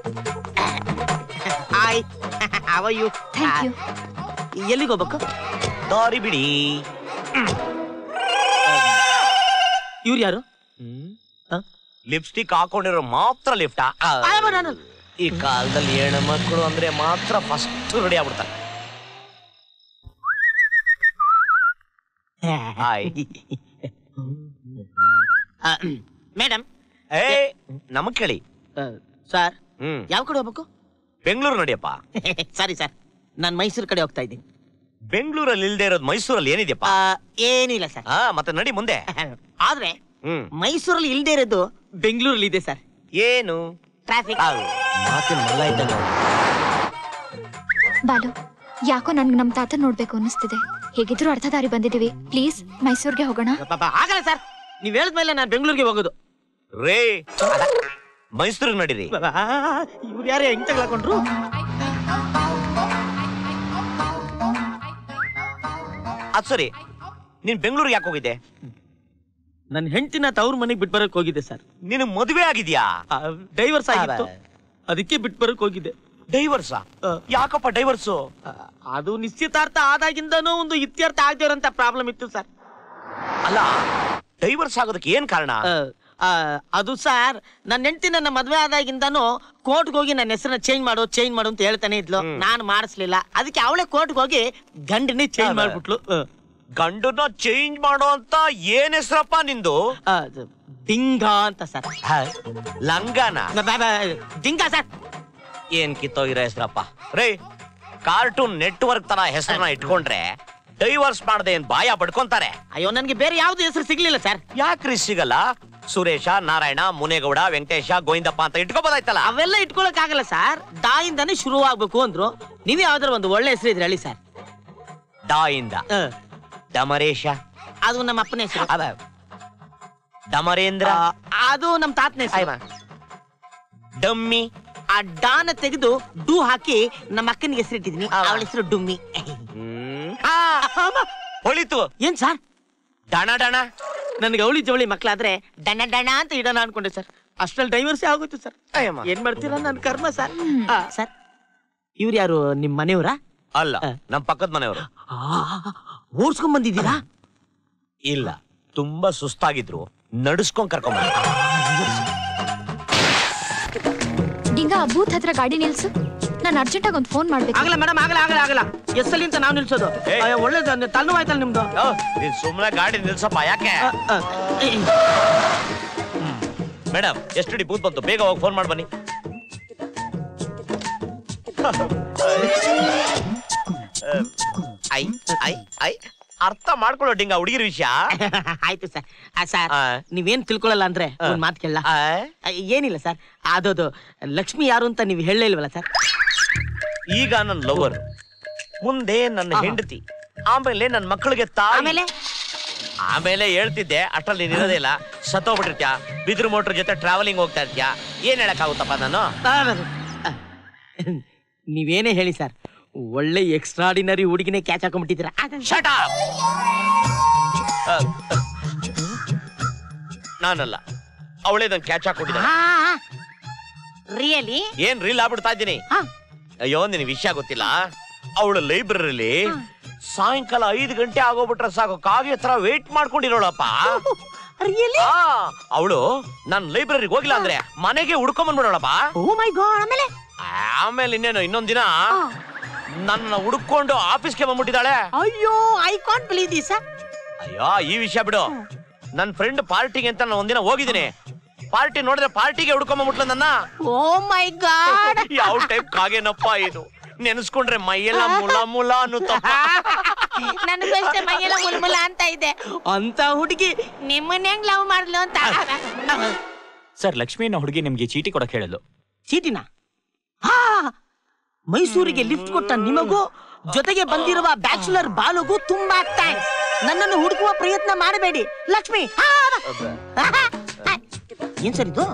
Hi, how are you? ಎಲ್ಲಿಗೆ ಹೋಗ್ಬೇಕು? ದಾರಿ ಬಿಡಿ. ಇವ್ರು ಯಾರು? ಲಿಪ್ಸ್ಟಿಕ್ ಹಾಕೊಂಡಿರೋ ಮಾತ್ರ ಲಿಫ್ಟಾ? ಈ ಕಾಲದಲ್ಲಿ ಹೆಣ್ಣು ಮಕ್ಕಳು ಅಂದ್ರೆ ಮಾತ್ರ ಫಸ್ಟ್ ರೆಡಿ ಆಗ್ಬಿಡ್ತಾರೆ. Hi madam. ನಮಗ್ ಕೇಳಿ ಸರ್, ಯಾವ ಕಡೆ ಹೋಗ್ಬೇಕು? ಬೆಂಗಳೂರು ನಡಿಯಪ್ಪ. ಸರಿ ಸರ್, ನಾನು ಮೈಸೂರು ಕಡೆ ಹೋಗ್ತಾ ಇದ್ದೀನಿ. ಬೆಂಗಳೂರಲ್ಲಿ ಇಲ್ದೇ ಇರೋದು ಮೈಸೂರಲ್ಲಿ ಏನಿದೆಯಪ್ಪ? ಏನಿಲ್ಲ ಸರ್. ಮತ್ತೆ ನಡಿ ಮುಂದೆ. ಆದ್ರೆ ಮೈಸೂರಲ್ಲಿ ಇಲ್ದೇ ಇರೋದು ಬೆಂಗಳೂರಲ್ಲಿ ಇದೆ ಸರ್. ಏನು? ಟ್ರಾಫಿಕ್. ಮಾತಿನ ಮಲ್ಲ ಇದ್ದಂಗೆ. ಬಾಲು, ಯಾಕೋ ನನ್ಗೆ ನಮ್ ತಾತ ನೋಡ್ಬೇಕು ಅನ್ನಿಸ್ತಿದೆ. ಹೇಗಿದ್ರು ಅರ್ಧ ದಾರಿ ಬಂದಿದೀವಿ, ಪ್ಲೀಸ್ ಮೈಸೂರ್ಗೆ ಹೋಗೋಣ. ಆಗಲ್ಲ ಸರ್, ನೀವ್ ಹೇಳಿದ್ಮೇಲೆ ನಾನು ಬೆಂಗಳೂರಿಗೆ ಹೋಗೋದು. ರೇ, ಮೈಸೂರಿಗೆ ನಡೀರಿ. ಇವ್ರು ಯಾರು ಹೆಂಗ್ ತಗೊಳ್ಕೊಂಡ್ರು? ಅದ್ ಸರಿ, ನೀನ್ ಬೆಂಗಳೂರಿಗೆ ಯಾಕೆ ಹೋಗಿದ್ದೆ? ನನ್ನ ಹೆಂಡತಿನ ತವ್ರ ಮನೆಗೆ ಬಿಟ್ಟು ಬರಕ್ ಹೋಗಿದ್ದೆ ಸರ್. ನೀನು ಮದುವೆ ಆಗಿದ್ಯಾ? ಡೈವರ್ಸ್ ಆಗಿತ್ತು, ಅದಕ್ಕೆ ಬಿಟ್ಟು ಬರಕ್ ಹೋಗಿದ್ದೆ. ಡೈವರ್ಸಾ? ಯಾಕಪ್ಪ ಡೈವರ್ಸು? ಅದು ನಿಶ್ಚಿತಾರ್ಥ ಆದಾಗಿಂದನೂ ಒಂದು ಇತ್ಯರ್ಥ ಆಗದಿರೋಂತ ಪ್ರಾಬ್ಲಮ್ ಇತ್ತು ಸರ್. ಅಲ್ಲ, ಡೈವರ್ಸ್ ಆಗೋದಕ್ಕೆ ಏನ್ ಕಾರಣ? ಅದು ಸರ್, ನನ್ನ ಹೆಂಡತಿ ನನ್ನ ಮದ್ವೆ ಆದಾಗಿಂದನೂ ಕೋರ್ಟ್ಗೆ ಹೋಗಿ ನನ್ನ ಹೆಸರನ್ನ ಚೇಂಜ್ ಮಾಡು ಅಂತ ಹೇಳ್ತಾನೆ ಇದ್ಲು. ನಾನು ಮಾಡಿಸ್ಲಿಲ್ಲ, ಅದಕ್ಕೆ ಅವಳೇ ಕೋರ್ಟ್ಗೆ ಹೋಗಿ ಗಂಡನೇ ಚೇಂಜ್ ಮಾಡ್ಬಿಟ್ಲು. ಗಂಡನ ಚೇಂಜ್ ಮಾಡೋ ಅಂತ ಏನ್ ಹೆಸರಪ್ಪ ನಿಂದು? ಡಿಂಗ ಅಂತ ಸರ್. ಲಂಗಾನ? ಡಿಂಗ ಸರ್. ಏನ್ ಕಿತ್ತೋಗಿರೋ ಹೆಸರಪ್ಪ ರೇ. ಕಾರ್ಟೂನ್ ನೆಟ್ವರ್ಕ್ ತರ ಹೆಸರನ್ನ ಇಟ್ಕೊಂಡ್ರೆ ಡೈವರ್ಸ್ ಮಾಡದೆ ಏನ್ ಬಾಯ ಪಡ್ಕೊಂತಾರೆ? ಅಯ್ಯೋ, ನನ್ಗೆ ಬೇರೆ ಯಾವ್ದು ಹೆಸರು ಸಿಗ್ಲಿಲ್ಲ ಸರ್. ಯಾಕ್ರಿ ಸಿಗಲ್ಲ? ಸುರೇಶ, ನಾರಾಯಣ, ಮುನೇಗೌಡ, ವೆಂಕಟೇಶ, ಗೋವಿಂದಪ್ಪ ಅಂತ ಇಟ್ಕೋಬೋದಾಯ್ತಲ್ಲ. ಅವೆಲ್ಲ ಇಟ್ಕೊಳಕ್ ಆಗಲ್ಲ ಸರ್, ಡಾ ಇಂದಾನೆ ಶುರು ಆಗ್ಬೇಕು ಅಂದ್ರು. ನೀವ್ ಯಾವ್ದಾರ ಒಂದು ಒಳ್ಳೆ ಹೆಸರು ಇದ್ರೆ ಹೇಳಿ ಸರ್. ಡಾ ಇಂದ? ಡಮರೇಶ? ಅದು ನಮ್ಮ ಅಪ್ಪನ ಹೆಸರು. ಡಮರೇಂದ್ರ? ಅದು ನಮ್ಮ ತಾತನ ಹೆಸರು. ಡಮ್ಮಿ? ಆ ಡಾನ ತೆಗೆದು ಡೂ ಹಾಕಿ ನಮ್ಮ ಅಕ್ಕನಿಗೆ ಹೆಸರಿಟ್ಟಿದೀನಿ, ಅವಳ ಹೆಸರು ಡುಮ್ಮಿ. ಹೊಳಿತು. ಏನ್ ಸರ್? ಡಣ ಡಣ. ನನ್ಗೆ ಅವಳಿ ಜವಳಿ ಮಕ್ಳಾದ್ರೆ ಡಣ ಡಣ ಅಂತ ಇಡೋಣ ಅನ್ಕೊಂಡೆ ಸರ್. ಅಷ್ಟ್ರಲ್ಲಿ ಡೈವರ್ಸೇ ಆಗೋಯ್ತು ಸರ್. ಏನ್ ಮಾಡ್ತೀರಾ ನನ್ ಕರ್ಮ ಸರ್. ಸರ್ ಇವ್ರು ಯಾರು, ನಿಮ್ ಮನೆಯವರ? ಅಲ್ಲ, ನಮ್ ಪಕ್ಕದ ಮನೆಯವರು. ಓಡ್ಸ್ಕೊಂಡ್ ಬಂದಿದ್ದೀರಾ? ಇಲ್ಲ, ತುಂಬಾ ಸುಸ್ತಾಗಿದ್ರು, ನಡ್ಸ್ಕೊಂಡ್ ಕರ್ಕೊಂಡ್ ಬಂದ. ಡಿಂಗ ಬೂತ್ ಹತ್ರ ಗಾಡಿ ನಿಲ್ಸು, ನಾನು ಅರ್ಜೆಂಟ್ ಆಗಿ ಒಂದು ಫೋನ್ ಮಾಡ್ಬೇಕು. ಆಗಲ್ಲ ಮೇಡಮ್, ಆಗಲ್ಲ ಎಸ್ಸಲ್ಲಿ ಅಂತ ನಾವು ನಿಲ್ಸೋದು. ಒಳ್ಳೇದು, ತಲೆನೋವಾಯ್ತಲ್ಲ ನಿಮ್ದು. ನೀನ್ ಸುಮ್ನೆ ಗಾಡಿ ನಿಲ್ಸಪ್ಪ. ಯಾಕೆ ಮೇಡಮ್? ಎಷ್ಟು ಬೂತ್ ಬಂತು, ಬೇಗ ಹೋಗಿ ಫೋನ್ ಮಾಡಿ ಬನ್ನಿ. ಅರ್ಥ ಮಾಡ್ಕೊಳ್ಳೋ ಡಿಂಗ ಹುಡುಗಿರ ವಿಷಯ. ಆಯ್ತು ಸರ್. ಸರ್ ನೀವೇನ್ ತಿಳ್ಕೊಳ್ಳಲ್ಲ ಅಂದ್ರೆ ಒಂದ್ ಮಾತು ಕೇಳ. ಏನಿಲ್ಲ ಸರ್, ಅದದು ಲಕ್ಷ್ಮಿ ಯಾರು ಅಂತ ನೀವು ಹೇಳಲೇ ಇಲ್ವಲ್ಲ ಸರ್? ಈಗ ನನ್ನ ಲವರ್, ಮುಂದೆ ನನ್ನ ಹೆಂಡತಿ, ಆಮೇಲೆ ನನ್ನ ಮಕ್ಕಳಿಗೆ ಆಮೇಲೆ ಹೇಳ್ತಿದ್ದೆ. ಅಷ್ಟ್ರಲ್ಲಿ ನೀನ್ ಇರೋದೇ ಇಲ್ಲ, ಸತ್ತೋಗ್ಬಿಟ್ಟಿರ್ತ್ಯಾ, ಬಿದ್ರು ಮೋಟ್ರ್ ಜೊತೆ ಟ್ರಾವೆಲಿಂಗ್ ಹೋಗ್ತಾ ಇರ್ತ್ಯಾ. ಏನ್ ಹೇಳಕ್ಕಾಗುತ್ತಪ್ಪ ನಾನು? ನೀವೇನೇ ಹೇಳಿ ಸರ್, ಒಳ್ಳೆ ಎಕ್ಸ್ಟ್ರಾಡಿನರಿ ಹುಡುಗಿನೇ ಕ್ಯಾಚ್ ಹಾಕೊಂಡ್ಬಿಟ್ಟಿದ್ದೀರಾ. ನಾನಲ್ಲ, ಅವಳೇ ನನ್ ಕ್ಯಾಚ್ ಹಾಕೊಂಡಿದ್ದಾಳೆ. ರಿಯಲಿ? ಏನ್ ರೀಲ್ ಆಗ್ಬಿಡ್ತಾ ಇದ್ದೀನಿ. ಅಯ್ಯೋ, ನಿನ್ ವಿಷಯ ಗೊತ್ತಿಲ್ಲ. ಅವಳು ಲೈಬ್ರರಿಲಿ ಸಾಯಂಕಾಲ 5 ಗಂಟೆ ಆಗೋಗ್ಬಿಟ್ರೆ ಸಾಕು, ಕಾಗೆ ಹತ್ರ ವೇಟ್ ಮಾಡ್ಕೊಂಡಿರೋಳಪ್ಪ. ಅವಳು ನಾನ್ ಲೈಬ್ರರಿಗೆ ಹೋಗಿಲ್ಲ ಅಂದ್ರೆ ಮನೆಗೆ ಹುಡ್ಕೊಂಡ್ ಬಂದ್ಬಿಡೋಳಪ್ಪ. ಆಮೇಲೆ ಇನ್ನೇನು, ಇನ್ನೊಂದ್ ದಿನ ನನ್ನ ಹುಡುಕೊಂಡು ಆಫೀಸ್ಗೆ ಬಂದ್ಬಿಟ್ಟಿದ್ದಾಳೆ. ಅಯ್ಯೋ, ಐ ಕಾಂಟ್ ಬಿಲೀವ್ ದಿಸ್. ಅಯ್ಯೋ, ಈ ವಿಷಯ ಬಿಡು. ನನ್ ಫ್ರೆಂಡ್ ಪಾರ್ಟಿಗೆ ಅಂತ ನಾನು ಒಂದಿನ ಹೋಗಿದ್ದೀನಿ. ಪಾರ್ಟಿ ನೋಡಿದ್ರೆ ಪಾರ್ಟಿಗೆ ಹುಡ್ಕೊಂಡ್ಬಿಟ್ಲ ನನ್ನ. ಓ ಮೈ ಗಾಡ್, ಯಾವ ಟೈಪ್ ಕಾಗೇನಪ್ಪ ಇದು. ನೆನೆಸ್ಕೊಂಡ್ರೆ ಮೈಯೆಲ್ಲ ಮುಲ ಮುಲ ಅನ್ನುತ್ತಪ್ಪ. ನನಗಷ್ಟೇ ಮೈಯೆಲ್ಲ ಮುಲ್ಮುಲ ಅಂತ ಇದೆ. ಅಂತ ಹುಡುಗಿ ನಿಮ್ಮನ್ನ ಹೆಂಗ್ ಲವ್ ಮಾಡ್ಲು ಅಂತ. ಸರ್, ಲಕ್ಷ್ಮೀನ ಹುಡುಗಿ ನಿಮ್ಗೆ ಚೀಟಿ ಕೊಡಕ್ ಹೇಳಲು. ಚೀಟಿನ? ಮೈಸೂರಿಗೆ ಲಿಫ್ಟ್ ಕೊಟ್ಟ ನಿಮಗೂ, ಜೊತೆಗೆ ಬಂದಿರುವ ಬ್ಯಾಚುಲರ್ ಬಾಲುಗೂ ತುಂಬಾ ಥ್ಯಾಂಕ್ಸ್. ನನ್ನನ್ನು ಹುಡುಕುವ ಪ್ರಯತ್ನ ಮಾಡಬೇಡಿ ಲಕ್ಷ್ಮಿ. ಏನ್ ಸರ್ ಇದು?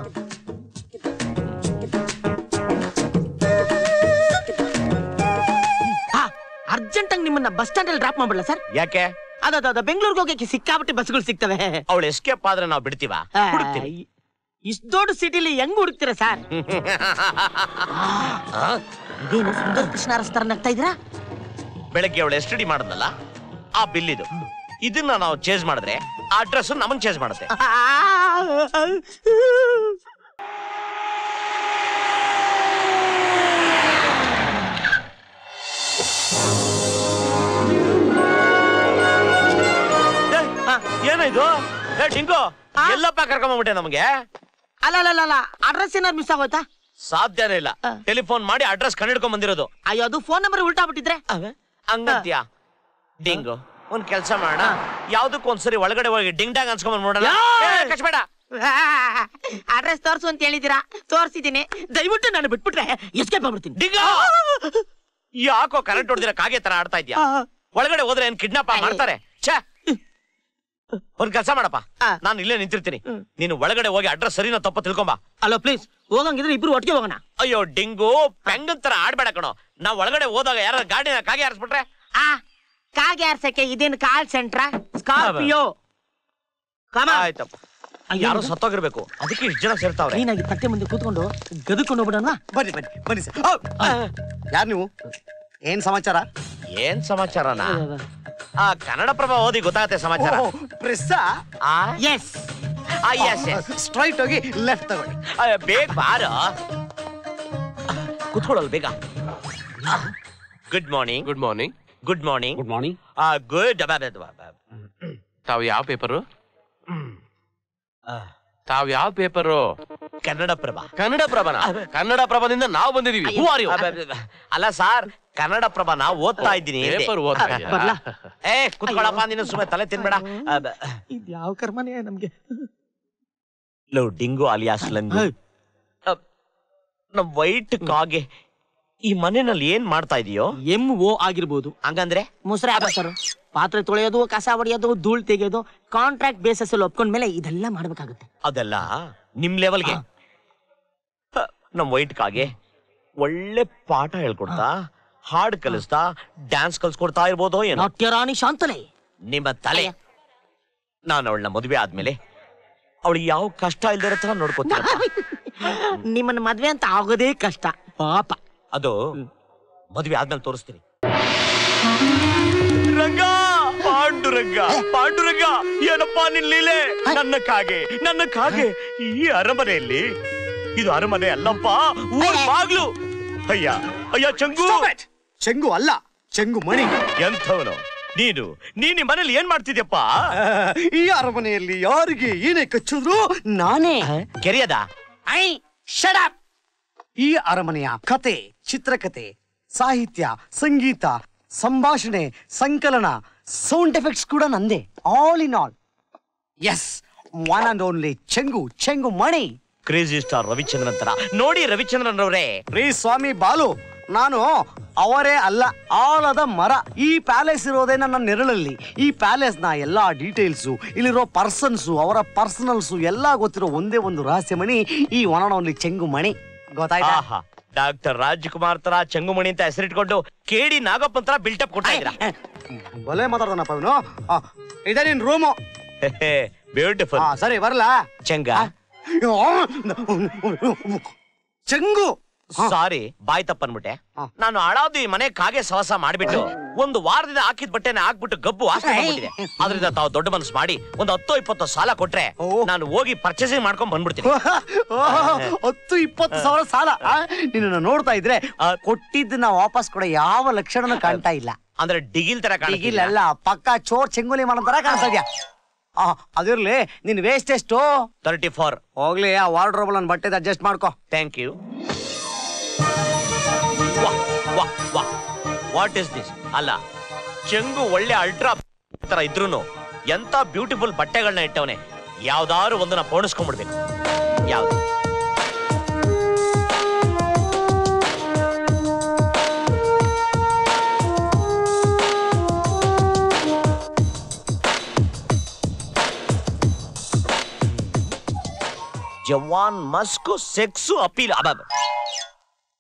ಅರ್ಜೆಂಟ್ ಆಗಿ ನಿಮ್ಮನ್ನ ಬಸ್ ಸ್ಟ್ಯಾಂಡ್ ಅಲ್ಲಿ ಡ್ರಾಪ್ ಮಾಡ್ಬಿಡಲ್ಲ ಸರ್? ಯಾಕೆ? ಅದ ಬೆಂಗಳೂರಿಗೆ ಹೋಗಕ್ಕೆ ಸಿಕ್ಕಾಪಟ್ಟೆ ಬಸ್ಗಳು ಸಿಗ್ತವೆ. ಅವಳು ಎಸ್ಕೇಪ್ ಆದ್ರೆ ನಾವು ಬಿಡ್ತೀವ? ಇಷ್ಟು ದೊಡ್ಡ ಸಿಟಿಲಿ ಹೆಂಗ್ ಹುಡುಕ್ತೀರಾ ಸರ್? ಇದೇನು ಸುಂದರ ಕೃಷ್ಣ ರಸ್ತಾರ ನಗ್ತಾ ಇದ್ದೀರಾ? ಬೆಳಗ್ಗೆ ಅವಳು ಎಸ್ಟಡಿ ಮಾಡಿದ್ನಲ್ಲ, ಆ ಬಿಲ್ ಇದು. ಇದನ್ನ ನಾವು ಚೇಂಜ್ ಮಾಡಿದ್ರೆ ಆ ಅಡ್ರೆಸ್ ನಮಗ್ ಚೇಂಜ್ ಮಾಡುತ್ತೆ. ಏನಾಯ್ತು? ಟಿಂಕು, ಎಲ್ಲಪ್ಪ ಕರ್ಕೊಂಡ್ಬಿಟ್ಟೆ ನಮ್ಗೆ? ಅಲ್ಲ, ಅಡ್ರೆಸ್ ಏನಾದ್ರು ಮಿಸ್ ಆಗೋಯ್ತಾ? ಸಾಧ್ಯನೇ ಇಲ್ಲ. ಟೆಲಿಫೋನ್ ಮಾಡಿ ಅಡ್ರೆಸ್ ಕಂಡಿಡ್ಕೊಂಡ್ ಬಂದಿರೋದು. ಅಯ್ಯೋ, ಅದು ಫೋನ್ ನಂಬರ್ ಉಲ್ಟಾ ಬಿಟ್ಟಿದ್ರೆ ಹಂಗಂತ್ಯಾ? ಡಿಂಗು, ಒಂದ್ ಕೆಲ್ಸ ಮಾಡೋಣ, ಯಾವ್ದಕ್ಕೂ ಒಂದ್ಸರಿ ಒಳಗಡೆ ಹೋಗಿ ಡಿಂಗ್ ಡಾಂಗ್ ಅನ್ಸ್ಕೊಂಡ್ ನೋಡೋಣ. ಕಚ್ಬೇಡ. ಅಡ್ರೆಸ್ ತೋರ್ಸು ಅಂತ ಹೇಳಿದಿರಾ, ತೋರ್ಸಿದ್ದೀನಿ. ದಯವಿಟ್ಟು ನಾನು ಬಿಟ್ಬಿಟ್ರೆ ಎಸ್ಕೇಪ್ ಆಗ್ಬಿಡ್ತೀನಿ. ಡಿಂಗ, ಯಾಕೋ ಕರೆಂಟ್ ಹೊಡೆದಿರ ಕಾಗೆ ತರ ಆಡ್ತಾ ಇದ್ಯಾ? ಒಳಗಡೆ ಹೋದ್ರೆ ಏನ್ ಕಿಡ್ನಾಪ್ ಮಾಡ್ತಾರೆ? ಛೇ, ಒಂದ್ ಕೆಲಸ ಮಾಡಪ್ಪ, ನಾನು ಇಲ್ಲೇ ನಿಂತಿರ್ತೀನಿ, ನೀನು ಒಳಗಡೆ ಹೋಗಿ ಅಡ್ರೆಸ್ ಸರಿನೋ ತಪ್ಪ ತಿಳ್ಕೊಂಬಾ. ಅಲೋ ಪ್ಲೀಸ್, ಹೋಗಂಗಿದ್ರೆ ಇಬ್ರು ಒಟ್ಟಿಗೆ ಹೋಗೋಣ. ಅಯ್ಯೋ ಡಿಂಗು, ಪೆಂಗನ್ ತರ ಆಡ್ಬೇಡ ಕಣೋ. ನಾವ್ ಒಳಗಡೆ ಹೋದಾಗ ಯಾರ ಗಾಡಿನ ಕಾಗೆ ಹಾರಿಸ್ಬಿಟ್ರೆ? ಕಾಗೆ ಹಾರ್ಸಕ್ಕೆ ಇದೇನು ಕಾಲ್ ಸೆಂಟ್ರಾ? ಸ್ಕಾರ್ಪಿಯೋ. ಆಯ್ತಪ್ಪ, ಯಾರೋ ಸತ್ತೋಗಿರ್ಬೇಕು, ಅದಕ್ಕೆ ಇಷ್ಟು ಜನ ಸೇರ್ತಾವ್ರೆ. ನೀನಾಗಿ ತಟ್ಟೆ ಮುಂದೆ ಕೂತ್ಕೊಂಡು ಗದಕೊಂಡು ಹೋಗ್ಬಿಡೋಣ. ಬನ್ನಿ ಸರ್. ಯಾರು ನೀವು? ಏನ್ ಸಮಾಚಾರ? ಏನ್ ಸಮಾಚಾರನಾ? ಕನ್ನಡಪ್ರಭ ಓದಿ ಗೊತ್ತಾಗತ್ತೆ ಸಮಾಚಾರ. ಸ್ಟ್ರೈಟ್ ಹೋಗಿ ಲೆಫ್ಟ್ ತಗೊಳ್ಳಿ. ಬೇಗ ಬಾರ, ಕುತ್ಕೊಳ್ಳಲ್ಲ ಬೇಗ. Good morning. Good morning. Good morning. Good morning. Good. ತಾವು ಯಾವ ಪೇಪರು? ತಾವ್ ಯಾವ ಪೇಪರು? ಕನ್ನಡಪ್ರಭ. ಕನ್ನಡಪ್ರಭನ? ಕನ್ನಡಪ್ರಭದಿಂದ ನಾವು ಬಂದಿದೀವಿ. ಅಲ್ಲ ಸಾರ್, ಕನ್ನಡಪ್ರಭನ ಓದ್ತಾ ಇದ್ದೀನಿ. ಕುತ್ಕೊಳ್ಳಪ್ಪ, ನೀನು ಸುಮ್ಮನೆ ತಲೆ ತಿನ್ಬೇಡ. ಯಾವ ಕರ್ಮನೇ ನಮ್ಗೆ. ಲೋ ಡಿಂಗು ಅಲಿಯಾಸ್ ಲಂಗು, ನಮ್ ವೈಟ್ ಕಾಗೆ ಈ ಮನೆಯಲ್ಲಿ ಏನ್ ಮಾಡ್ತಾ ಇದೀಯೋ? MO ಆಗಿರ್ಬೋದು. ಹಂಗಂದ್ರೆ ಮುಸ್ರೆ ಸರ್, ಪಾತ್ರೆ ತೊಳೆಯೋದು, ಕಸ ಹೊಡೆಯೋದು, ಧೂಳ್ ತೆಗೆಯೋದು, ಕಾಂಟ್ರಾಕ್ಟ್ ಬೇಸಸ್ ಅಲ್ಲಿ ಒಪ್ಕೊಂಡ್ಮೇಲೆ ಇದೆಲ್ಲ ಮಾಡ್ಬೇಕಾಗುತ್ತೆ. ಅದೆಲ್ಲ ನಿಮ್ ಲೆವೆಲ್ಗೆ. ನಮ್ ವೈಟ್ ಕಾಗೆ ಒಳ್ಳೆ ಪಾಠ ಹೇಳ್ಕೊಡ್ತಾ ಹಾಡು ಕಲಿಸ್ತಾ ಡ್ಯಾನ್ಸ್ ಕಲ್ಸ್ಕೊಡ್ತಾ ಇರ್ಬೋದೋ ಏನೋ. ನಾಟ್ಯರಾಣಿ ಶಾಂತಲೆ. ನಿಮ್ಮ ತಲೆ. ನಾನು ಅವಳನ್ನ ಮದುವೆ ಆದ್ಮೇಲೆ ಅವಳಿಗೆ ಯಾವ ಕಷ್ಟ ಇಲ್ದಿರೋ ತರ ನೋಡ್ಕೊತೀನಿ. ನಿಮ್ಮನ್ನ ಮದ್ವೆ ಅಂತ ಆಗೋದೇ ಕಷ್ಟ ಪಾಪ. ಅದು ಮದುವೆ ಆದ್ಮೇಲೆ ತೋರಿಸ್ತೀನಿ. ರಂಗ, ಪಾಂಡುರಂಗ, ಪಾಂಡುರಂಗ, ಏನಪ್ಪ ನಿನ್ ಲೀಲೆ? ನನ್ನ ಕಾಗೆ ಈ ಅರಮನೆಯಲ್ಲಿ. ಇದು ಅರಮನೆ ಅಲ್ಲಪ್ಪ, ಊರ್ ಬಾಗ್ಲು. ಅಯ್ಯ ಅಯ್ಯ, ಚೆಂಗು ಅಲ್ಲ, ಚೆಂಗು ಮಣಿ. ಎಂಥವನು ನೀನು? ನೀನ್ ಮನೇಲಿ ಏನ್ ಮಾಡ್ತಿದ್ಯಪ್ಪ? ಈ ಅರಮನೆಯಲ್ಲಿ ಯಾರಿಗೆ ಏನೇ ಕಚ್ಚಿದ್ರು ನಾನೇ ಕೆರೆಯದ. ಈ ಅರಮನೆಯ ಕತೆ, ಚಿತ್ರಕತೆ, ಸಾಹಿತ್ಯ, ಸಂಗೀತ, ಸಂಭಾಷಣೆ, ಸಂಕಲನ, ಸೌಂಡ್ ಎಫೆಕ್ಟ್ಸ್ ಕೂಡ ನಂದೇ. All in all. Yes, one and only Chengu Mani. Crazy star Ravichandran ತರ ನೋಡಿ. ರವಿಚಂದ್ರನ್ ಅವರೇ, ರೀ ಸ್ವಾಮಿ ಬಾಲು, ನಾನು ಅವರೇ ಅಲ್ಲ, ಆಲದ ಮರ. ಈ ಪ್ಯಾಲೇಸ್ ಇರೋದೇ ನನ್ನ ನೆರಳಲ್ಲಿ. ಈ ಪ್ಯಾಲೇಸ್ ನ ಎಲ್ಲಾ ಡೀಟೇಲ್ಸು, ಇಲ್ಲಿರೋ ಪರ್ಸನ್ಸು, ಅವರ ಪರ್ಸನಲ್ಸು ಎಲ್ಲ ಗೊತ್ತಿರೋ ಒಂದೇ ಒಂದು ರಹಸ್ಯಮಣಿ ಈ ಒನ್ ಅಂಡ್ ಓನ್ಲಿ ಚೆಂಗುಮಣಿ. ಗೊತ್ತಾಯ್ತಾ? ಡಾಕ್ಟರ್ ರಾಜ್ಕುಮಾರ್ ತರ ಚೆಂಗುಮಣಿ ಅಂತ ಹೆಸರಿಟ್ಕೊಂಡು ಕೇಡಿ ನಾಗಪ್ಪನ್ ತರ ಬಿಲ್ಟಪ್ ಕೊಡ್ತಾ ಇದ್ದೀರಾ. ಬಲೆ ಮಾತಾಡೋಣಪ್ಪ ಇವನು. ಇದೆ ನಿನ್ ರೂಮು. ಬ್ಯೂಟಿಫುಲ್. ಸರಿ ಬರ್ಲಾ? ಚೆಂಗ ಚೆಂಗು. ಸಾರಿ, ಬಾಯ್ ತಪ್ಪನ್ಬಿಟ್ಟೆ. ನಾನು ಹಾಳಾದು ಈ ಮನೆ ಕಾಗೆ ಸವಾಸ ಮಾಡ್ಬಿಟ್ಟು ಒಂದು ವಾರದಿಂದ ಹಾಕಿದ ಬಟ್ಟೆನ ಹಾಕ್ಬಿಟ್ಟು ಗಬ್ಬು ವಾಸನೆ ಬಂದ್ಬಿಟ್ಟಿದೆ. ಅದರಿಂದ ತಾವು ದೊಡ್ಡ ಮನಸ್ಸು ಮಾಡಿ ಒಂದು 10-20 ಸಾಲ ಕೊಟ್ರೆ ನಾನು ಹೋಗಿ ಪರ್ಚೇಸಿಂಗ್ ಮಾಡ್ಕೊಂಡ್ ಬಂದ್ಬಿಡ್ತೀನಿ. 10-20 ಸಾವಿರ ಸಾಲ? ನಿನ್ನ ನೋಡ್ತಾ ಇದ್ರೆ ಕೊಟ್ಟಿದ್ದನ್ನ ವಾಪಸ್ ಕೊಡೋ ಯಾವ ಲಕ್ಷಣನೂ ಕಾಣ್ತಾ ಇಲ್ಲ. ಅಂದ್ರೆ ಡಿಗಿಲ್ ತರ ಡಿಗಿಲ್ ಅಲ್ಲ, ಪಕ್ಕ ಚೋರ್ ಚೆಂಗುಲಿ ಮಾಡೋ ತರ ಕಾಣ್ತಾ ಇದ್ಯಾ. ಅದಿರ್ಲಿ, ನಿನ್ ವೇಸ್ಟ್ ಎಷ್ಟು? 34. ಹೋಗ್ಲಿ, ಆ ವಾರ್ಡ್ರೋಬ್ ನನ್ನ ಬಟ್ಟೆ ಅಡ್ಜಸ್ಟ್ ಮಾಡ್ಕೋ. Thank you. What is this? ಅಲ್ಲ, ಚೆಂಗು ಒಳ್ಳೆ ಅಲ್ಟ್ರಾ ತರ ಇದ್ರೂನು ಎಂತ ಬ್ಯೂಟಿಫುಲ್ ಬಟ್ಟೆಗಳನ್ನ ಇಟ್ಟವನೆ. ಯಾವ್ದಾದ್ರು ಒಂದನ್ನ ಪೋಣಿಸ್ಕೊಂಡ್ಬಿಡ್ಬೇಕು. ಯಾವ್ದು? ಜವಾನ್ ಮಸ್ಕು ಸೆಕ್ಸು ಅಪೀಲ್. ಅಬಾಬ,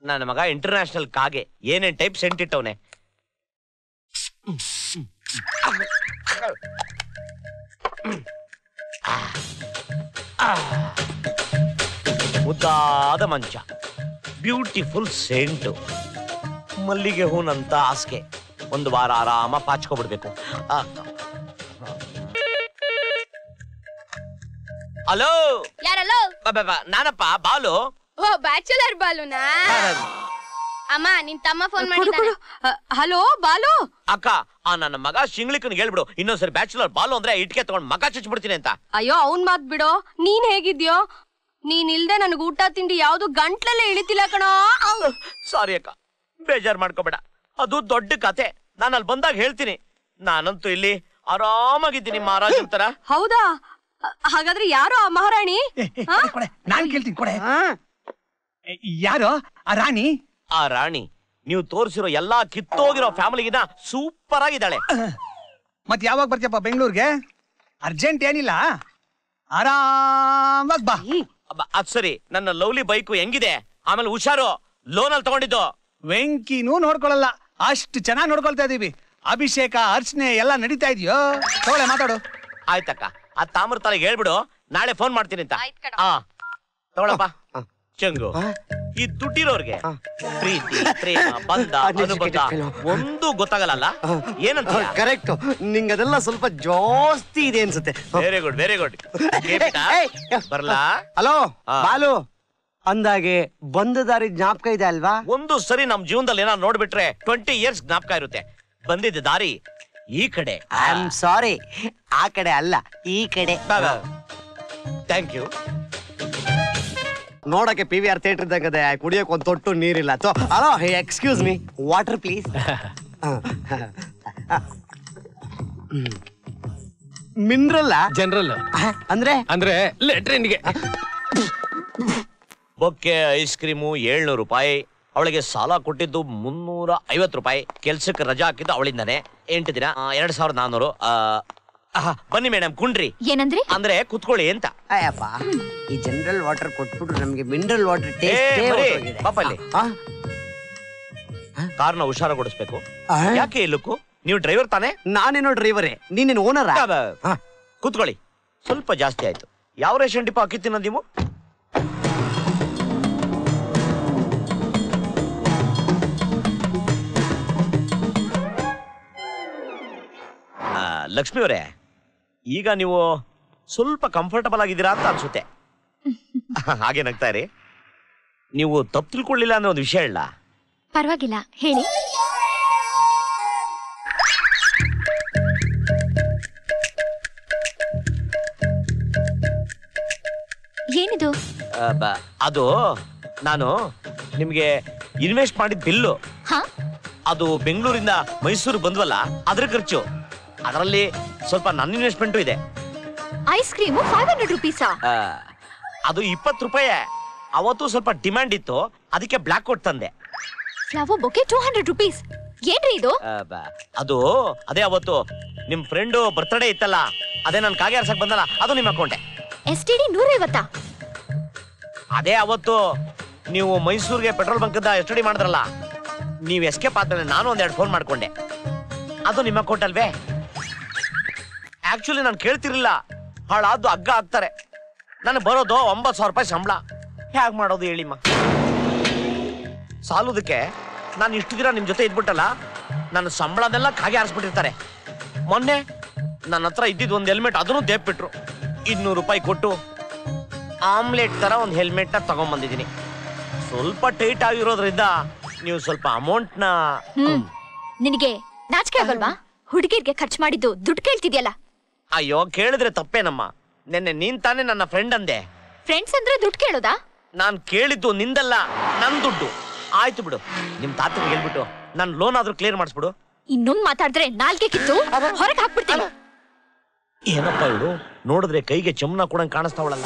ನನ್ನ ಮಗ ಇಂಟರ್ನ್ಯಾಷನಲ್ ಕಾಗೆ. ಏನೇನ್ ಟೈಪ್ ಸೆಂಟ್ ಇಟ್ಟವನೆ. ಮುದ್ದಾದ ಮಂಚ, ಬ್ಯೂಟಿಫುಲ್ ಸೆಂಟು, ಮಲ್ಲಿಗೆ ಹೂನಂತ ಹಾಸಿಗೆ. ಒಂದು ವಾರ ಆರಾಮ ಪಾಚ್ಕೊಬಿಡ್ಬೇಕು. ಹಲೋ, ಯಾರಲ್ಲೋ? ನಾನಪ್ಪ, ಬಾಲು. ಓ, ಬ್ಯಾಚುಲರ್ ಬಾಲುನಾ? ಅಮ್ಮ, ನಿನ್ ತಮ್ಮ ಫೋನ್ ಮಾಡಿದ್ದಾನೆ. ಹಲೋ ಬಾಲು. ಅಕ್ಕ, ನನ್ನ ಮಗ ಶಿಂಗ್ಲಿಕನ್ ಹೇಳ್ಬಿಡು, ಇನ್ನೊಂದ್ಸರಿ ಬ್ಯಾಚುಲರ್ ಬಾಲು ಅಂದ್ರೆ ಇಟ್ಕೆ ತಗೊಂಡ್ ಮಗ ಚುಚ್ಬಿಡ್ತೀನಿ ಅಂತ. ಅಯ್ಯೋ, ಅವ್ನ್ ಮಾತ್ ಬಿಡೋ. ನೀನ್ ಹೇಗಿದ್ಯೋ? ನೀನ್ ಇಲ್ದೆ ನನಗ್ ಊಟ ತಿಂಡಿ ಯಾವ್ದು ಗಂಟ್ಲಲ್ಲೇ ಇಳಿತಿಲ್ಲ ಕಣೋ. ಸಾರಿ ಅಕ್ಕ, ಬೇಜಾರ್ ಮಾಡ್ಕೋಬೇಡ. ಅದು ದೊಡ್ಡ ಕತೆ, ನಾನು ಅಲ್ಲಿ ಬಂದಾಗ ಹೇಳ್ತೀನಿ. ನಾನಂತೂ ಇಲ್ಲಿ ಆರಾಮಾಗಿದ್ದೀನಿ ಮಹಾರಾಜ್ ತರ. ಹೌದಾ? ಹಾಗಾದ್ರೆ ಯಾರು ಆ ಮಹಾರಾಣಿ? ನಾನ್ ಕೇಳ್ತೀನಿ, ಕೊಡೆ. ಯಾರು ಆ ರಾಣಿ? ಆ ರಾಣಿ ನೀವು ತೋರಿಸಿರೋ ಎಲ್ಲಾ ಕಿತ್ತೋಗಿರೋ ಫ್ಯಾಮಿಲಿಗಿನ ಸೂಪರ್ ಆಗಿದ್ದಾಳೆ. ಮತ್ ಯಾವಾಗ ಬರ್ತೀಯಪ್ಪ ಬೆಂಗಳೂರಿಗೆ? ಅರ್ಜೆಂಟ್ ಏನಿಲ್ಲ, ಆರಾಮಾಗ್ ಬಾ. ಅದ್ ಸರಿ, ನನ್ನ ಲವ್ಲಿ ಬೈಕು ಹೆಂಗಿದೆ? ಆಮೇಲೆ ಹುಷಾರು, ಲೋನಲ್ಲಿ ತಗೊಂಡಿದ್ದು. ವೆಂಕಿನೂ ನೋಡ್ಕೊಳಲ್ಲ, ಅಷ್ಟು ಚೆನ್ನಾಗಿ ನೋಡ್ಕೊಳ್ತಾ ಇದೀವಿ. ಅಭಿಷೇಕ, ಅರ್ಚನೆ ಎಲ್ಲ ನಡೀತಾ ಇದೆಯೋ? ತಗೊಳ್ಳೆ, ಮಾತಾಡು. ಆಯ್ತಕ್ಕ, ಆ ತಾಮ್ರ ತಲೆಗೆ ಹೇಳ್ಬಿಡು, ನಾಳೆ ಫೋನ್ ಮಾಡ್ತೀನಿ ಅಂತ. ತಗೊಳಪ್ಪ. ಚೆಂಗು, ಈ ದುಡ್ಡಿರೋರ್ಗೆ ಪ್ರೀತಿ, ಪ್ರೇಮ, ಬಂಧ, ಅನುಬಂಧ ಒಂದು ಗೊತ್ತಾಗಲ್ಲ. ಏನಂತ? ಕರೆಕ್ಟ್, ನಿಂಗದೆಲ್ಲ ಸ್ವಲ್ಪ ಜಾಸ್ತಿ ಇದೆ ಅನ್ಸುತ್ತೆ. Very good, very good. ಬರ್ಲಾ? ಹಲೋ ಬಾಲು, ಅಂದಾಗೆ ಬಂದ ದಾರಿ ಜ್ಞಾಪಕ ಇದೆ ಅಲ್ವಾ? ಒಂದು ಸರಿ ನಮ್ ಜೀವನದಲ್ಲಿ ಏನಾದ್ರು ನೋಡ್ಬಿಟ್ರೆ 20 ಇಯರ್ಸ್ ಜ್ಞಾಪಕ ಇರುತ್ತೆ. ಬಂದಿದ್ದ ದಾರಿ ಈ ಕಡೆ. ಐ ಆಮ್ ಸಾರಿ, ಆ ಕಡೆ ಅಲ್ಲ, ಈ ಕಡೆ. Thank you. ನೋಡಕ್ಕೆ PVR ಥಿಯೇಟರ್ ಇದ್ದಂಗದೆ, ಕುಡಿಯೋಕೆ ಒಂದು ತೊಟ್ಟು ನೀರಿಲ್ಲ. Hello, excuse me, water please. Mineral general ಅಂದ್ರೆ ಅಂದ್ರೆ ಲೆಟ್ರಿನ್ಗೆ. ಬೊಕ್ಕೆ ಐಸ್ ಕ್ರೀಮು 700 ರೂಪಾಯಿ. ಅವಳಿಗೆ ಸಾಲ ಕೊಟ್ಟಿದ್ದು 350 ರೂಪಾಯಿ. ಕೆಲ್ಸಕ್ಕೆ ರಜಾ ಹಾಕಿದ್ದು ಅವಳಿಂದಾನೆ. 8 ದಿನ 2400. ಬನ್ನಿ ಮೇಡಮ್, ಕುಂಡ್ರಿ. ಏನಂದ್ರಿ? ಅಂದ್ರೆ ಕುತ್ಕೊಳ್ಳಿ ಅಂತ. ಅಯ್ಯಪ್ಪ, ಈ ಜನರಲ್ ವಾಟರ್ ಕೊಟ್ಬಿಟ್ರು ನಮ್ಗೆ ಮಿನರಲ್ ವಾಟರ್ ಟೇಸ್ಟ್. ಪಾಪಲ್ಲಿ ಕಾರ್ನ ಹುಷಾರಾಗೊಡಿಸ್ಬೇಕು. ಯಾಕೆ ಇಲ್ಲಕ್ಕೂ? ನೀವು ಡ್ರೈವರ್ ತಾನೇ? ನಾನೇನೋ ಡ್ರೈವರೇ, ನೀನೇನು ಓನರ? ಕೂತ್ಕೊಳ್ಳಿ. ಸ್ವಲ್ಪ ಜಾಸ್ತಿ ಆಯ್ತು. ಯಾವ ರೇಷನ್ ಡಿಪೋ ಅಕ್ಕಿ ತಿನ್ನೋದು ನೀವು? ಲಕ್ಷ್ಮಿ ಅವರೇ, ಈಗ ನೀವು ಸ್ವಲ್ಪ ಕಂಫರ್ಟಬಲ್ ಆಗಿದ್ದೀರಾ ಅಂತ ಅನ್ಸುತ್ತೆ. ಹಾಗೆ ನಗ್ತಾ ಇರಿ. ನೀವು ತಪ್ಪು ತಿಳ್ಕೊಳ್ಳಿಲ್ಲ ಅನ್ನೋ ಒಂದು ವಿಷಯ ಇಲ್ಲ. ಪರವಾಗಿಲ್ಲ, ಹೇಳಿ. ಏನಿದು? ಅದು ನಾನು ನಿಮ್ಗೆ ಇನ್ವೆಸ್ಟ್ ಮಾಡಿದ ಬಿಲ್ಲು. ಅದು ಬೆಂಗಳೂರಿಂದ ಮೈಸೂರು ಬಂದ್ವಲ್ಲ, ಅದ್ರ ಖರ್ಚು. ಅದರಲ್ಲಿ ಸ್ವಲ್ಪ ನನ್ನ ಇನ್ವೆಸ್ಟ್ಮೆಂಟು ಇದೆ. Ice cream 500 ರೂಪೀಸಾ? ಅದು 20 ರೂಪಾಯಿ. ಅವತ್ತು ಸ್ವಲ್ಪ ಡಿಮ್ಯಾಂಡ್ ಇತ್ತು, ಅದಕ್ಕೆ ಬ್ಲಾಕ್ ಕೊಟ್ಟು ತಂದೆ. Flower bouquet 200 rupees. ಏನ್ರಿ ಇದು? ಅದು ಅದೇ ಅವತ್ತು ನಿಮ್ ಫ್ರೆಂಡ್ ಬರ್ತ್ಡೇ ಇತ್ತಲ್ಲ, ಅದೇ ನಾನು ಕಾಗೆ ಆರ್ಸಕ್ ಬಂದಲ್ಲ, ಅದು ನಿಮ್ಮ ಅಕೌಂಟೆ. STD 150. ಅದೇ ಅವತ್ತು ನೀವು ಮೈಸೂರಿಗೆ ಪೆಟ್ರೋಲ್ ಬಂಕ್ STD ಮಾಡಿದ್ರಲ್ಲ, ನೀವು ಎಸ್ಕೇಪ್ ಆದ್ಮೇಲೆ ನಾನು ಒಂದೆರಡು ಫೋನ್ ಮಾಡ್ಕೊಂಡೆ. ಅದು ನಿಮ್ಮ ಅಕೌಂಟ್ ಅಲ್ವೇ? ಆಕ್ಚುಲಿ ನಾನು ಕೇಳ್ತಿರ್ಲಿಲ್ಲ, ಹಾಳಾದ್ದು ಹಗ್ಗ ಹಾಕ್ತಾರೆ. ನನಗೆ ಬರೋದು 9,000 ರೂಪಾಯಿ ಸಂಬಳ. ಹೇಗೆ ಮಾಡೋದು ಹೇಳಿಮ್ಮ? ಸಾಲುದಕ್ಕೆ ನಾನು ಇಷ್ಟು ದಿನ ನಿಮ್ ಜೊತೆ ಇದ್ಬಿಟ್ಟಲ್ಲ, ನನ್ನ ಸಂಬಳನೆಲ್ಲ ಕಾಗೆ ಆರಿಸ್ಬಿಟ್ಟಿರ್ತಾರೆ. ಮೊನ್ನೆ ನನ್ನ ಹತ್ರ ಇದ್ದಿದ್ದು ಒಂದು ಹೆಲ್ಮೆಟ್, ಅದನ್ನು ದೇಪ್ಬಿಟ್ರು. 200 ರೂಪಾಯಿ ಕೊಟ್ಟು ಆಮ್ಲೆಟ್ ತರ ಒಂದು ಹೆಲ್ಮೆಟ್ ನ ತಗೊಂಡ್ಬಂದಿದ್ದೀನಿ. ಸ್ವಲ್ಪ ಟೈಟ್ ಆಗಿರೋದ್ರಿಂದ ನೀವು ಸ್ವಲ್ಪ ಅಮೌಂಟ್ನ. ನಿನಗೆ ನಾಚಿಕೆ ಆಗಲ್ವಾ? ಹುಡುಗಿರ್ಗೆ ಖರ್ಚು ಮಾಡಿದ್ದು ದುಡ್ಡು ಕೇಳ್ತಿದ್ಯಲ್ಲ. ಅಯ್ಯೋ, ಕೇಳಿದ್ರೆ ತಪ್ಪೇನಮ್ಮ. ನೆನ್ನೆ ನೀನ್ ತಾನೇ ನನ್ನ ಫ್ರೆಂಡ್ ಅಂದೆ. ಫ್ರೆಂಡ್ಸ್ ಅಂದ್ರೆ ದುಡ್ಡು ಕೇಳೋದಾ? ನಾನ್ ಕೇಳಿದ್ದು ನಿಂದಲ್ಲ, ನನ್ ದುಡ್ಡು. ಆಯ್ತು ಬಿಡು, ನಿಮ್ ತಾತನಿಗೆ ಹೇಳ್ಬಿಟ್ಟು ನನ್ ಲೋನ್ ಆದ್ರೂ ಕ್ಲಿಯರ್ ಮಾಡಿಸ್ಬಿಡು. ಇನ್ನೊಂದ್ ಮಾತಾಡಿದ್ರೆ ನಾಲ್ಗೆ ಕಿತ್ತು ಹೊರಗೆ ಹಾಕ್ಬಿಡ್ತೀನಿ. ಏನಪ್ಪ ಇವಳು, ನೋಡಿದ್ರೆ ಕೈಗೆ ಚಮ್ನ ಕೂಡ ಕಾಣಿಸ್ತಾವಳಲ್ಲ.